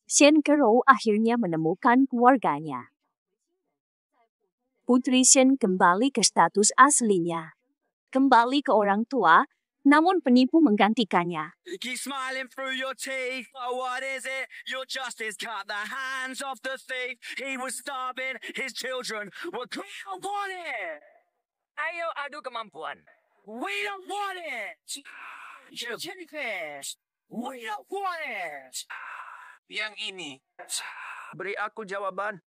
Shen Kerou akhirnya menemukan keluarganya. Putri Shen kembali ke status aslinya. Kembali ke orang tua, namun penipu menggantikannya. Keep smiling through your teeth. Oh, what is it? Your justice cut the hands of the thief. He was starving. His children were don't want it. Ayo adu kemampuan. We don't want it. Jellyfish. We don't want it. Yang ini. Beri aku jawaban.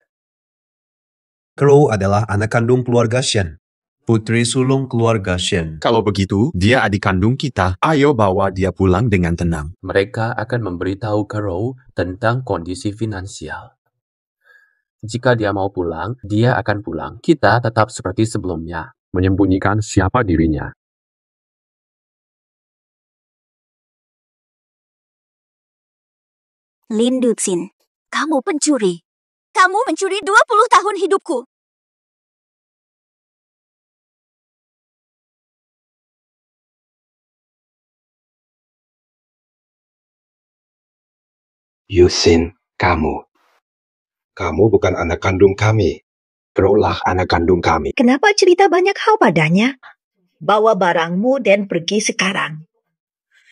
Crow adalah anak kandung keluarga Shen. Putri sulung keluarga Shen. Kalau begitu, dia adik kandung kita. Ayo bawa dia pulang dengan tenang. Mereka akan memberitahu Crow tentang kondisi finansial. Jika dia mau pulang, dia akan pulang. Kita tetap seperti sebelumnya, menyembunyikan siapa dirinya. Lin Duxin, kamu pencuri. Kamu mencuri 20 tahun hidupku. Yusin, kamu bukan anak kandung kami. Crow lah anak kandung kami. Kenapa cerita banyak hal padanya? Bawa barangmu dan pergi sekarang.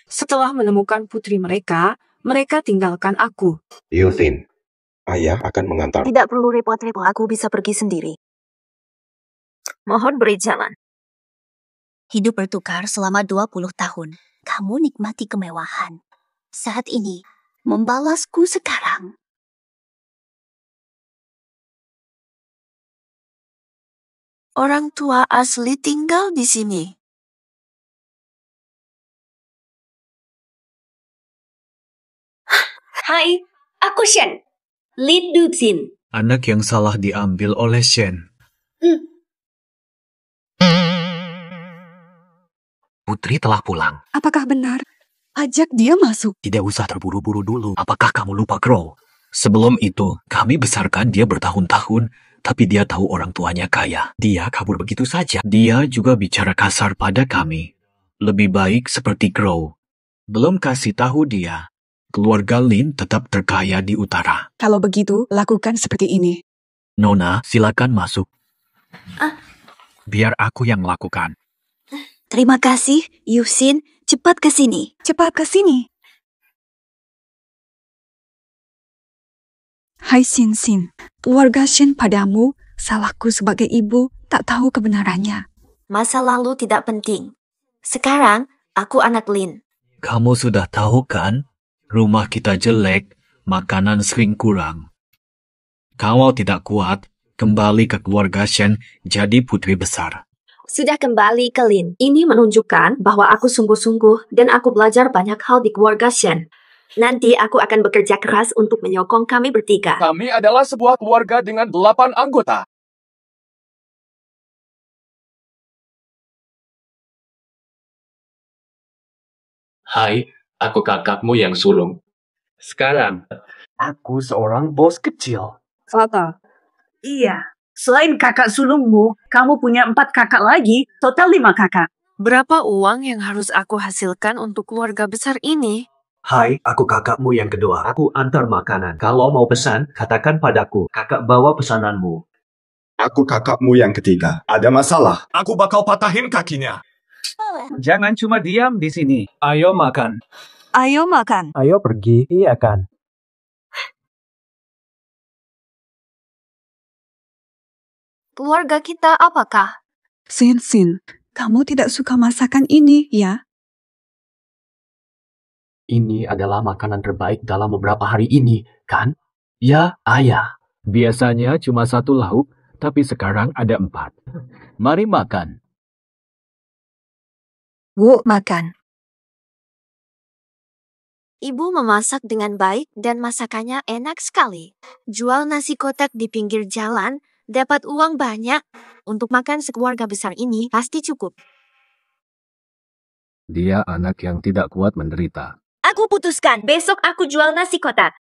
Setelah menemukan putri mereka, mereka tinggalkan aku. Yusin, ayah akan mengantar. Tidak perlu repot-repot, aku bisa pergi sendiri. Mohon beri jalan. Hidup bertukar selama 20 tahun. Kamu nikmati kemewahan. Saat ini, membalasku sekarang. Orang tua asli tinggal di sini. Hai, aku Shen. Lin Duxin. Anak yang salah diambil oleh Shen. Putri telah pulang. Apakah benar? Ajak dia masuk. Tidak usah terburu-buru dulu. Apakah kamu lupa Crow? Sebelum itu, kami besarkan dia bertahun-tahun, tapi dia tahu orang tuanya kaya. Dia kabur begitu saja. Dia juga bicara kasar pada kami. Lebih baik seperti Crow. Belum kasih tahu dia. Keluarga Lin tetap terkaya di utara. Kalau begitu, lakukan seperti ini. Nona, silakan masuk. Biar aku yang lakukan. Terima kasih, Yusin. Cepat ke sini. Cepat ke sini. Hai Xin, keluarga Shen padamu, salahku sebagai ibu, tak tahu kebenarannya. Masa lalu tidak penting. Sekarang, aku anak Lin. Kamu sudah tahu kan? Rumah kita jelek, makanan sering kurang. Kalau tidak kuat, kembali ke keluarga Shen jadi putri besar. Sudah kembali ke Lin. Ini menunjukkan bahwa aku sungguh-sungguh dan aku belajar banyak hal di keluarga Shen. Nanti aku akan bekerja keras untuk menyokong kami bertiga. Kami adalah sebuah keluarga dengan 8 anggota. Hai, aku kakakmu yang sulung. Sekarang, Aku seorang bos kecil. Fata. Iya, selain kakak sulungmu, kamu punya 4 kakak lagi, total 5 kakak. Berapa uang yang harus aku hasilkan untuk keluarga besar ini? Hai, aku kakakmu yang kedua. Aku antar makanan. Kalau mau pesan, katakan padaku. Kakak bawa pesananmu. Aku kakakmu yang ketiga. Ada masalah? Aku bakal patahin kakinya. Jangan cuma diam di sini. Ayo makan. Ayo makan. Ayo pergi. Iya kan? Keluarga kita apakah? Xin, kamu tidak suka masakan ini, ya? ini adalah makanan terbaik dalam beberapa hari ini, kan? Ya, ayah. Biasanya cuma 1 lauk, tapi sekarang ada 4. Mari makan. Bu, makan. Ibu memasak dengan baik dan masakannya enak sekali. Jual nasi kotak di pinggir jalan, dapat uang banyak. Untuk makan sekeluarga besar ini pasti cukup. Dia anak yang tidak kuat menderita. Aku putuskan, besok aku jual nasi kotak.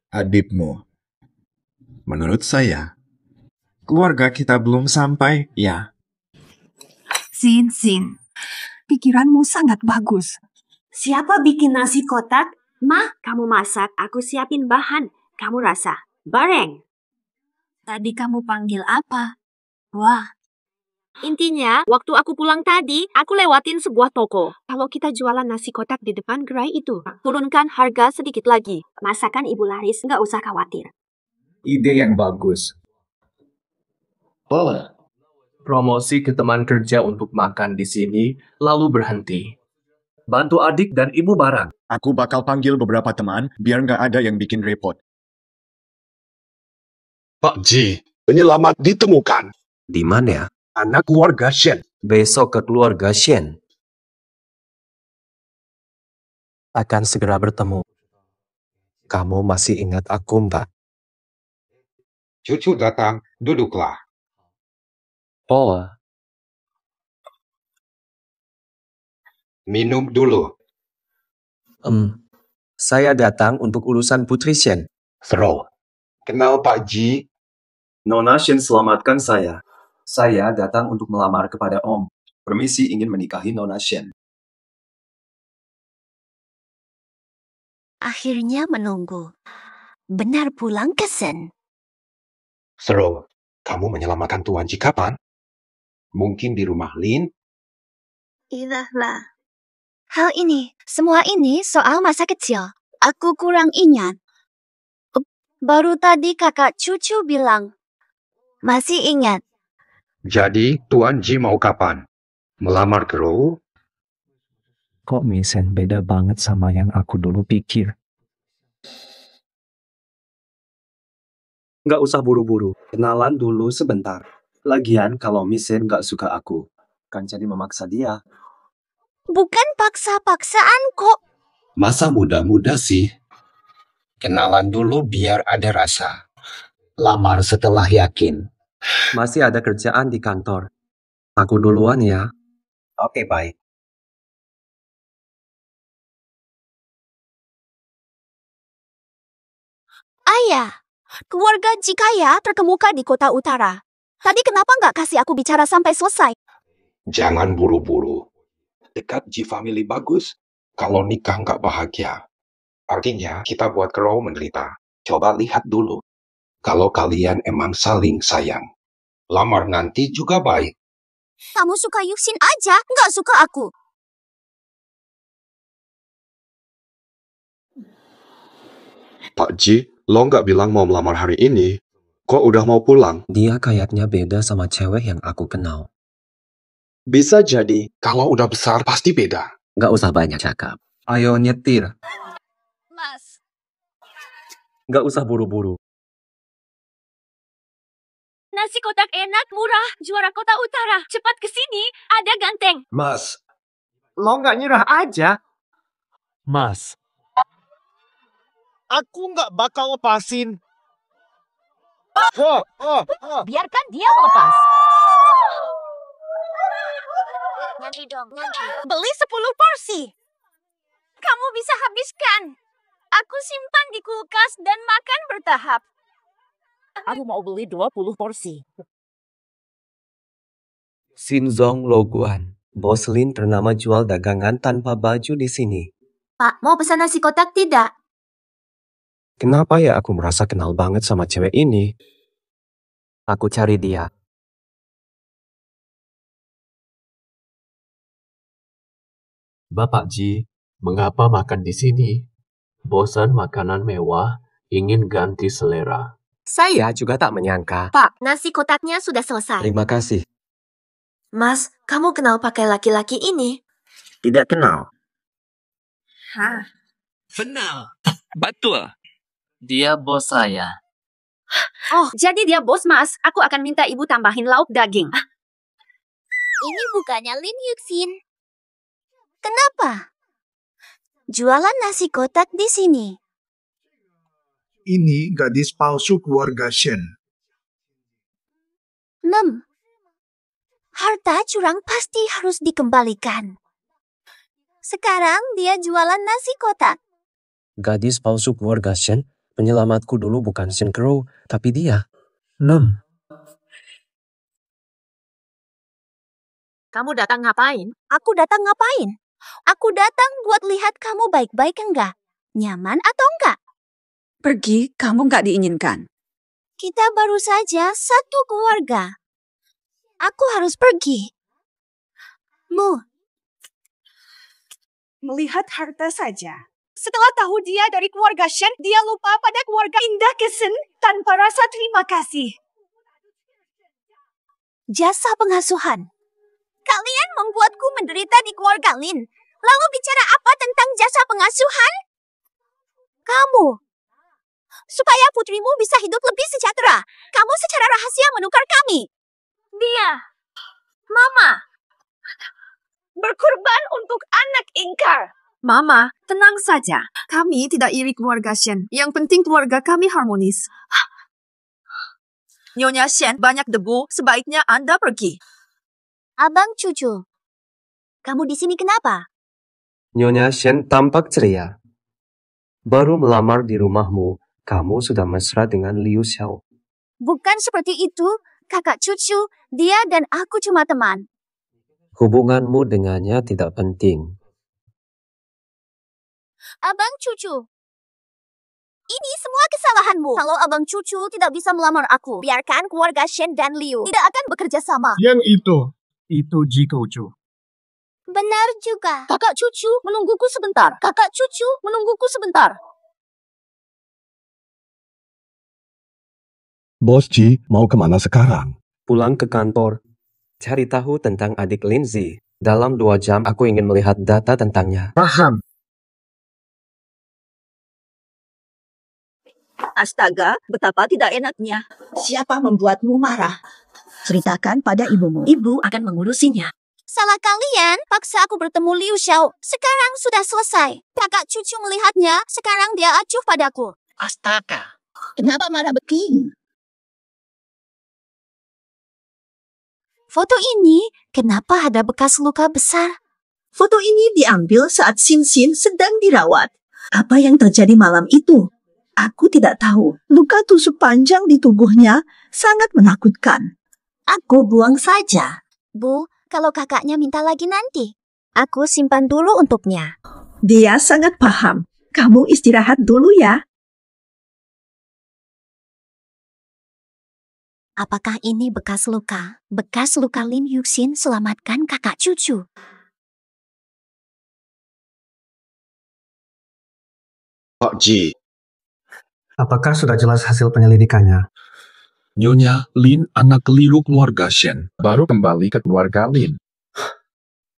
Adibmu. Menurut saya, keluarga kita belum sampai, ya. Xin, Pikiranmu sangat bagus. Siapa bikin nasi kotak? Ma, kamu masak, aku siapin bahan. Kamu rasa? Bareng. Tadi kamu panggil apa? Wah. Intinya, waktu aku pulang tadi, aku lewatin sebuah toko. Kalau kita jualan nasi kotak di depan gerai itu, turunkan harga sedikit lagi. Masakan Ibu Laris, nggak usah khawatir. Ide yang bagus. Boleh. Promosi ke teman kerja untuk makan di sini, lalu berhenti. Bantu adik dan ibu barang. Aku bakal panggil beberapa teman, biar nggak ada yang bikin repot. Pak Ji, penyelamat ditemukan. Di mana ya? Anak keluarga Shen. Besok ke keluarga Shen. Akan segera bertemu. Kamu masih ingat aku, Mbak? Cucu datang, duduklah. Oh, Minum dulu. Saya datang untuk urusan Putri Shen. Throw. Kenal Pak Ji? Nona Shen selamatkan saya. Saya datang untuk melamar kepada Om. Permisi ingin menikahi Nona Shen. Akhirnya menunggu. Benar pulang ke Shen. Throw. Kamu menyelamatkan Tuan Ji kapan? Mungkin di rumah Lin? Idahlah. Hal ini, semua ini soal masa kecil. Aku kurang ingat. Baru tadi kakak cucu bilang. Masih ingat. Jadi, Tuan Ji mau kapan? Melamar Crow? Kok Misen beda banget sama yang aku dulu pikir? Nggak usah buru-buru. Kenalan dulu sebentar. Lagian kalau Misen nggak suka aku, kan jadi memaksa dia. Bukan paksa-paksaan kok. Masa muda-muda sih? Kenalan dulu biar ada rasa. Lamar setelah yakin. Masih ada kerjaan di kantor. Aku duluan ya. Oke, baik. Ayah, keluarga Jikaya terkemuka di kota utara. Tadi kenapa nggak kasih aku bicara sampai selesai? Jangan buru-buru. Dekat Ji Family bagus. Kalau nikah nggak bahagia. Artinya kita buat Crow menderita. Coba lihat dulu. Kalau kalian emang saling sayang. Lamar nanti juga baik. Kamu suka Yuxin aja, nggak suka aku. Pak Ji, lo nggak bilang mau melamar hari ini? Kok udah mau pulang? Dia kayaknya beda sama cewek yang aku kenal. Bisa jadi. Kalau udah besar pasti beda. Nggak usah banyak cakap. Ayo nyetir. Mas. Nggak usah buru-buru. Nasi kotak enak, murah, juara kota utara. Cepat ke sini, ada ganteng. Mas, lo nggak nyerah aja? Mas, aku nggak bakal lepasin. Biarkan dia melepas. Ngantri dong, ngantri. Beli 10 porsi. Kamu bisa habiskan. Aku simpan di kulkas dan makan bertahap. Aku mau beli 20 porsi. Sinzong Loguan. Bos Lin ternama jual dagangan tanpa baju di sini. Pak, mau pesan nasi kotak tidak? Kenapa ya aku merasa kenal banget sama cewek ini? Aku cari dia. Bapak Ji, mengapa makan di sini? Bosan makanan mewah, ingin ganti selera. Saya juga tak menyangka. Pak, nasi kotaknya sudah selesai. Terima kasih. Mas, kamu kenal pakai laki-laki ini? Tidak kenal. Hah? Kenal. Betul. Dia bos saya. Oh, jadi dia bos, Mas. Aku akan minta ibu tambahin lauk daging. Ini bukannya Lin Yuxin. Kenapa? Jualan nasi kotak di sini. Ini gadis palsu keluarga Shen. 6. Harta curang pasti harus dikembalikan. Sekarang dia jualan nasi kotak. Gadis palsu keluarga Shen, penyelamatku dulu bukan Shen Crow, tapi dia. 6. Kamu datang ngapain? Aku datang ngapain? Aku datang buat lihat kamu baik-baik enggak? Nyaman atau enggak? Pergi, kamu nggak diinginkan. Kita baru saja satu keluarga. Aku harus pergi. Mu. Melihat harta saja. Setelah tahu dia dari keluarga Shen, dia lupa pada keluarga Indah Kesen tanpa rasa terima kasih. Jasa pengasuhan. Kalian membuatku menderita di keluarga Lin. Lalu bicara apa tentang jasa pengasuhan? Kamu. Supaya putrimu bisa hidup lebih sejahtera, kamu secara rahasia menukar kami. Dia. Mama. Berkorban untuk anak ingkar. Mama, tenang saja. Kami tidak iri keluarga Shen. Yang penting keluarga kami harmonis. Nyonya Shen banyak debu, sebaiknya Anda pergi. Abang cucu. Kamu di sini kenapa? Nyonya Shen tampak ceria. Baru melamar di rumahmu, kamu sudah mesra dengan Liu Xiao. Bukan seperti itu, kakak cucu. Dia dan aku cuma teman. Hubunganmu dengannya tidak penting. Abang cucu. Ini semua kesalahanmu. Kalau abang cucu tidak bisa melamar aku, biarkan keluarga Shen dan Liu tidak akan bekerja sama. Yang itu Jikoju. Benar juga. Kakak cucu menungguku sebentar. Kakak cucu menungguku sebentar. Bos Ji, mau kemana sekarang? Pulang ke kantor. Cari tahu tentang adik Lindsay. Dalam 2 jam aku ingin melihat data tentangnya. Paham. Astaga, betapa tidak enaknya. Siapa membuatmu marah? Ceritakan pada ibumu. Ibu akan mengurusinya. Salah kalian, paksa aku bertemu Liu Xiao. Sekarang sudah selesai. Kakak cucu melihatnya, sekarang dia acuh padaku. Astaga, kenapa marah begini? Foto ini, kenapa ada bekas luka besar? Foto ini diambil saat Xin Xin sedang dirawat. Apa yang terjadi malam itu? Aku tidak tahu. Luka tusuk panjang di tubuhnya sangat menakutkan. Aku buang saja. Bu, kalau kakaknya minta lagi nanti. Aku simpan dulu untuknya. Dia sangat paham. Kamu istirahat dulu ya. Apakah ini bekas luka? Bekas luka Lin Yuxin selamatkan kakak cucu. Pak Ji. Apakah sudah jelas hasil penyelidikannya? Nyonya Lin anak keliru keluarga Shen. Baru kembali ke keluarga Lin.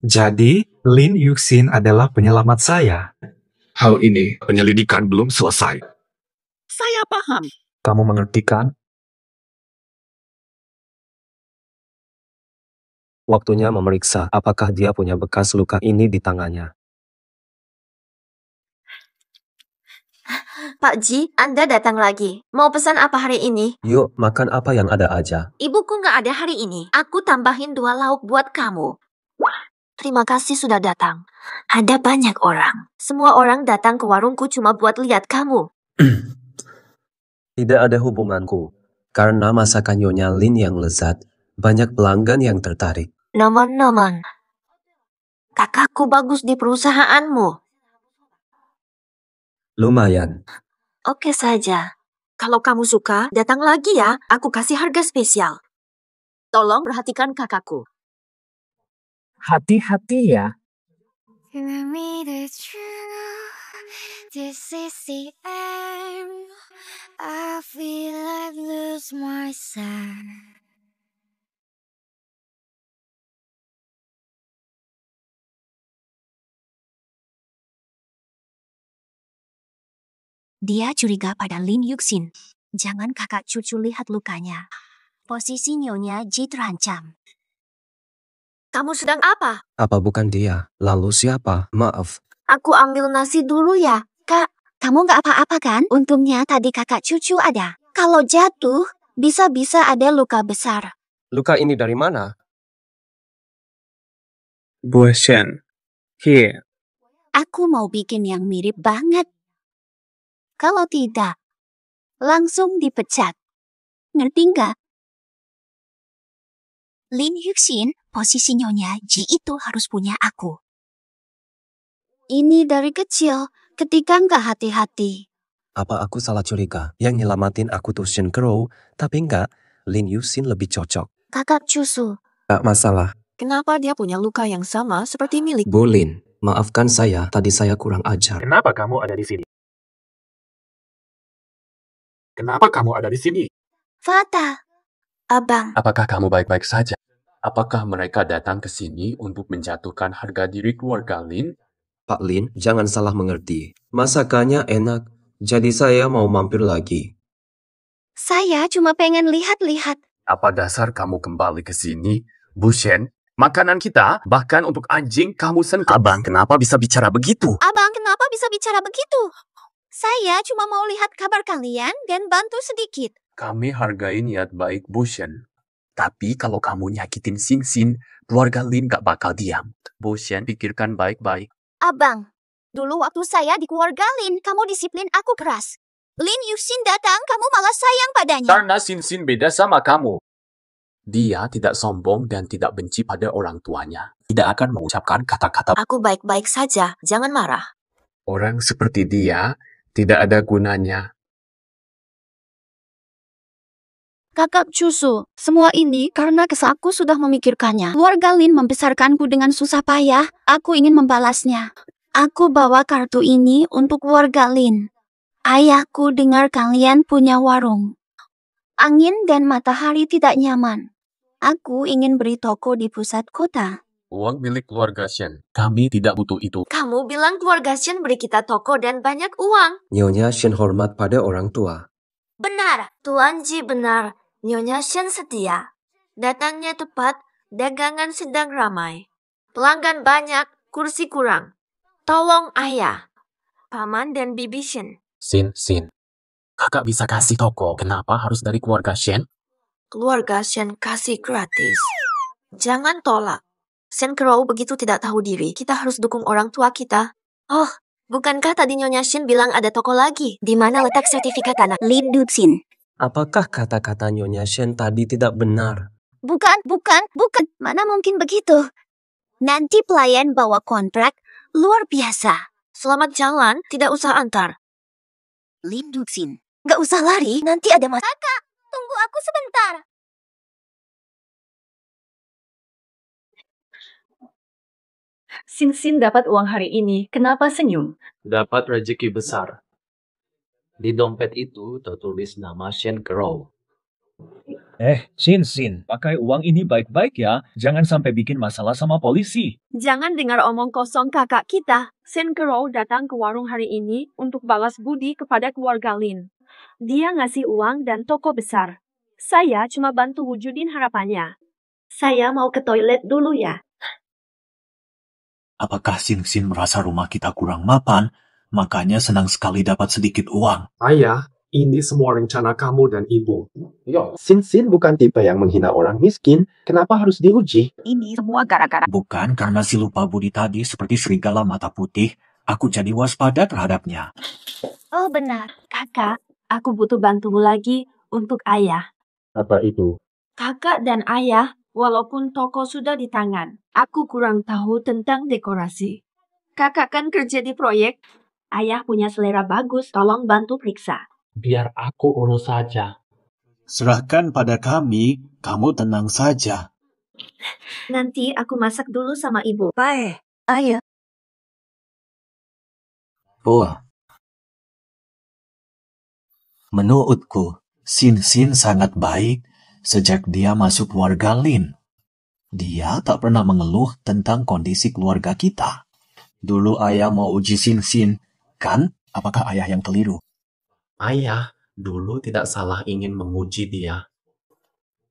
Jadi, Lin Yuxin adalah penyelamat saya. Hal ini penyelidikan belum selesai. Saya paham. Kamu mengerti kan? Waktunya memeriksa apakah dia punya bekas luka ini di tangannya. Pak Ji, Anda datang lagi. Mau pesan apa hari ini? Yuk, makan apa yang ada aja. Ibuku nggak ada hari ini. Aku tambahin 2 lauk buat kamu. Terima kasih sudah datang. Ada banyak orang. Semua orang datang ke warungku cuma buat lihat kamu. Tidak ada hubunganku. Karena masakan Nyonya Lin yang lezat, banyak pelanggan yang tertarik. Nomor-nomor. Kakakku bagus di perusahaanmu. Lumayan. Oke saja. Kalau kamu suka, datang lagi ya. Aku kasih harga spesial. Tolong perhatikan kakakku. Hati-hati ya. This is the end. I feel I've lost myself. Dia curiga pada Lin Yuxin. Jangan kakak cucu lihat lukanya. Posisi Nyonya Ji terancam. Kamu sedang apa? Apa bukan dia? Lalu siapa? Maaf. Aku ambil nasi dulu ya, Kak. Kamu nggak apa-apa kan? Untungnya tadi kakak cucu ada. Kalau jatuh, bisa-bisa ada luka besar. Luka ini dari mana? Bu Shen. Here. Aku mau bikin yang mirip banget. Kalau tidak, langsung dipecat. Ngerti nggak? Lin Yuxin, Posisi Nyonya Ji itu harus punya aku. Ini dari kecil, ketika nggak hati-hati. Apa aku salah curiga? Yang nyelamatin aku tuh Shin Crow, tapi enggak, Lin Yusin lebih cocok. Kakak Cusu, Gak masalah. kenapa dia punya luka yang sama seperti milik? Bu Lin, maafkan saya, tadi saya kurang ajar. Kenapa kamu ada di sini? Kenapa kamu ada di sini? Fata, Abang. Apakah kamu baik-baik saja? Apakah mereka datang ke sini untuk menjatuhkan harga diri keluarga Lin? Pak Lin, jangan salah mengerti. Masakannya enak, jadi saya mau mampir lagi. Saya cuma pengen lihat-lihat. Apa dasar kamu kembali ke sini? Bu Shen, makanan kita, bahkan untuk anjing kamu sentuh. Abang, kenapa bisa bicara begitu? Abang, kenapa bisa bicara begitu? Saya cuma mau lihat kabar kalian dan bantu sedikit. Kami hargai niat baik Bu Shen. Tapi kalau kamu nyakitin Xin Xin, keluarga Lin gak bakal diam. Bu Shen, pikirkan baik-baik. Abang, dulu waktu saya di keluarga Lin, kamu disiplin aku keras. Lin Yusin datang, kamu malah sayang padanya. Karena Xin Xin beda sama kamu. Dia tidak sombong dan tidak benci pada orang tuanya. Tidak akan mengucapkan kata-kata. Aku baik-baik saja, jangan marah. Orang seperti dia tidak ada gunanya. Kakak Cusu, semua ini karena aku sudah memikirkannya. Keluarga Lin membesarkanku dengan susah payah, aku ingin membalasnya. Aku bawa kartu ini untuk keluarga Lin. Ayahku dengar kalian punya warung. Angin dan matahari tidak nyaman. Aku ingin beri toko di pusat kota. Uang milik keluarga Shen. Kami tidak butuh itu. Kamu bilang keluarga Shen beri kita toko dan banyak uang. Nyonya Shin hormat pada orang tua. Benar, Tuan Ji benar. Nyonya Shen setia. Datangnya tepat, dagangan sedang ramai. Pelanggan banyak, kursi kurang. Tolong ayah. Paman dan Bibi Shen. Xin, kakak bisa kasih toko. Kenapa harus dari keluarga Shen? Keluarga Shen kasih gratis. Jangan tolak. Shen Crow begitu tidak tahu diri. Kita harus dukung orang tua kita. Oh, bukankah tadi Nyonya Shen bilang ada toko lagi? Di mana letak sertifikat tanah? Lin Duxin. Apakah kata-kata Nyonya Shen tadi tidak benar? Bukan. Mana mungkin begitu? Nanti pelayan bawa kontrak luar biasa. Selamat jalan, tidak usah antar. Lin Duxin. Gak usah lari, nanti ada masalah. Kakak, tunggu aku sebentar. Xin Xin dapat uang hari ini, kenapa senyum? Dapat rezeki besar. Di dompet itu tertulis nama Shen Crow. Xin Xin, pakai uang ini baik-baik ya. Jangan sampai bikin masalah sama polisi. Jangan dengar omong kosong kakak kita. Shen Crow datang ke warung hari ini untuk balas budi kepada keluarga Lin. Dia ngasih uang dan toko besar. Saya cuma bantu wujudin harapannya. Saya mau ke toilet dulu ya. Apakah Xin Xin merasa rumah kita kurang mapan? Makanya senang sekali dapat sedikit uang. Ayah, ini semua rencana kamu dan ibu. Yo, Xin Xin bukan tipe yang menghina orang miskin. Kenapa harus diuji? Ini semua gara-gara. Bukan karena si lupa budi tadi seperti serigala mata putih. Aku jadi waspada terhadapnya. Oh benar, kakak. Aku butuh bantumu lagi untuk ayah. Apa itu? Kakak dan ayah, walaupun toko sudah di tangan, aku kurang tahu tentang dekorasi. Kakak kan kerja di proyek. Ayah punya selera bagus, tolong bantu periksa. Biar aku urus saja. Serahkan pada kami, kamu tenang saja. Nanti aku masak dulu sama ibu. Baik, ayo. Menurutku, Xin Xin sangat baik sejak dia masuk keluarga Lin. Dia tak pernah mengeluh tentang kondisi keluarga kita. Dulu ayah mau uji Xin Xin, kan? Apakah ayah yang keliru? Ayah dulu tidak salah ingin menguji dia.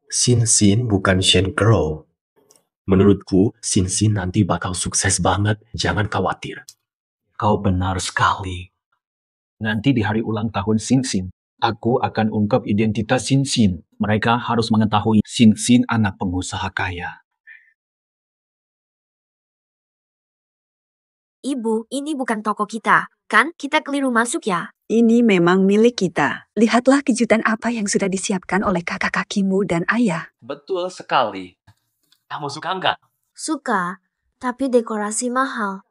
Xin Xin bukan Shen Crow. Menurutku, Xin Xin nanti bakal sukses banget. Jangan khawatir. Kau benar sekali. Nanti di hari ulang tahun Xin Xin, aku akan ungkap identitas Xin Xin. Mereka harus mengetahui Xin Xin anak pengusaha kaya. Ibu, ini bukan toko kita. Kan kita keliru masuk ya? Ini memang milik kita. Lihatlah kejutan apa yang sudah disiapkan oleh kakak kakimu dan ayah. Betul sekali. Kamu suka nggak? Suka, tapi dekorasi mahal.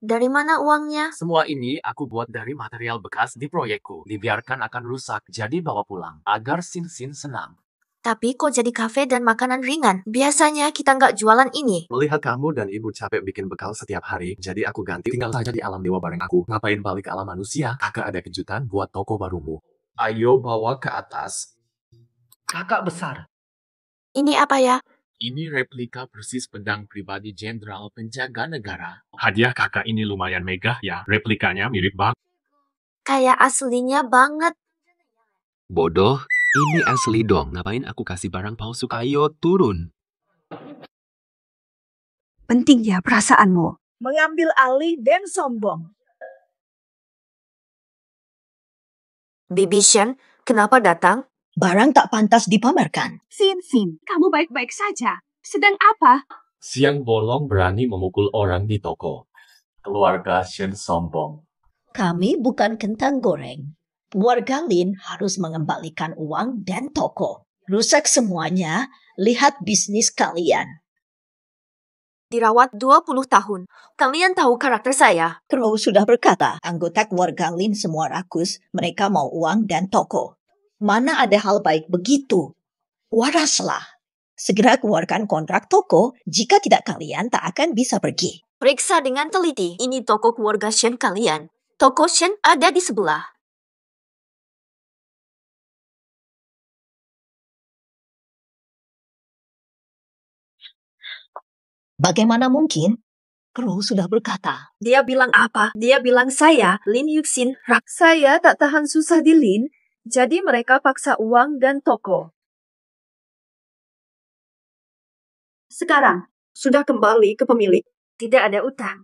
Dari mana uangnya? Semua ini aku buat dari material bekas di proyekku. Dibiarkan akan rusak, jadi bawa pulang. Agar Sin-Sin senang. Tapi kok jadi kafe dan makanan ringan? Biasanya kita nggak jualan ini. Melihat kamu dan ibu capek bikin bekal setiap hari, jadi aku ganti tinggal saja di alam dewa bareng aku. Ngapain balik ke alam manusia? Kakak ada kejutan buat toko barumu. Ayo bawa ke atas. Kakak besar. Ini apa ya? Ini replika persis pedang pribadi Jenderal Penjaga Negara. Hadiah kakak ini lumayan megah ya. Replikanya mirip banget. Kayak aslinya banget. Bodoh, ini asli dong. Ngapain aku kasih barang palsu? Ayo turun. Penting ya perasaanmu. Mengambil alih dan sombong. Bibi Shen, kenapa datang? Barang tak pantas dipamerkan. Sin, kamu baik-baik saja. Sedang apa? Siang bolong berani memukul orang di toko. Keluarga Shen sombong. Kami bukan kentang goreng. Keluarga Lin harus mengembalikan uang dan toko. Rusak semuanya, lihat bisnis kalian. Dirawat 20 tahun. Kalian tahu karakter saya. Crow sudah berkata, anggota keluarga Lin semua rakus, mereka mau uang dan toko. Mana ada hal baik begitu? Waraslah. Segera keluarkan kontrak toko, jika tidak kalian tak akan bisa pergi. Periksa dengan teliti. Ini toko keluarga Shen kalian. Toko Shen ada di sebelah. Bagaimana mungkin? Crow sudah berkata. Dia bilang apa? Dia bilang saya, Lin Yuxin. Saya tak tahan susah di Lin, jadi mereka paksa uang dan toko. Sekarang, sudah kembali ke pemilik. Tidak ada utang.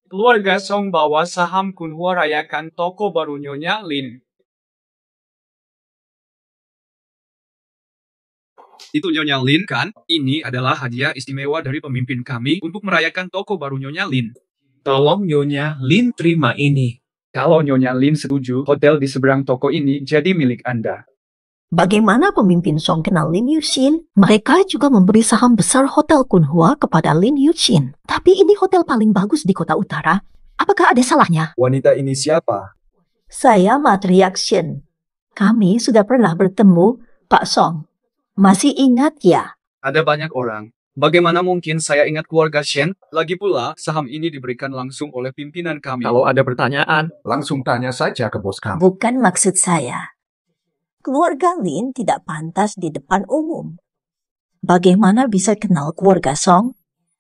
Keluarga Song bawa saham Kunhua rayakan toko baru Nyonya Lin. Itu Nyonya Lin kan? Ini adalah hadiah istimewa dari pemimpin kami untuk merayakan toko baru Nyonya Lin. Tolong Nyonya Lin terima ini. Kalau Nyonya Lin setuju, hotel di seberang toko ini jadi milik Anda. Bagaimana pemimpin Song kenal Lin Yuxin? Mereka juga memberi saham besar Hotel Kunhua kepada Lin Yuxin. Tapi ini hotel paling bagus di kota utara. Apakah ada salahnya? Wanita ini siapa? Saya Matriarch Shen. Kami sudah pernah bertemu, Pak Song. Masih ingat ya? Ada banyak orang. Bagaimana mungkin saya ingat keluarga Shen? Lagi pula, saham ini diberikan langsung oleh pimpinan kami. Kalau ada pertanyaan, langsung tanya saja ke bos kamu. Bukan maksud saya. Keluarga Lin tidak pantas di depan umum. Bagaimana bisa kenal keluarga Song?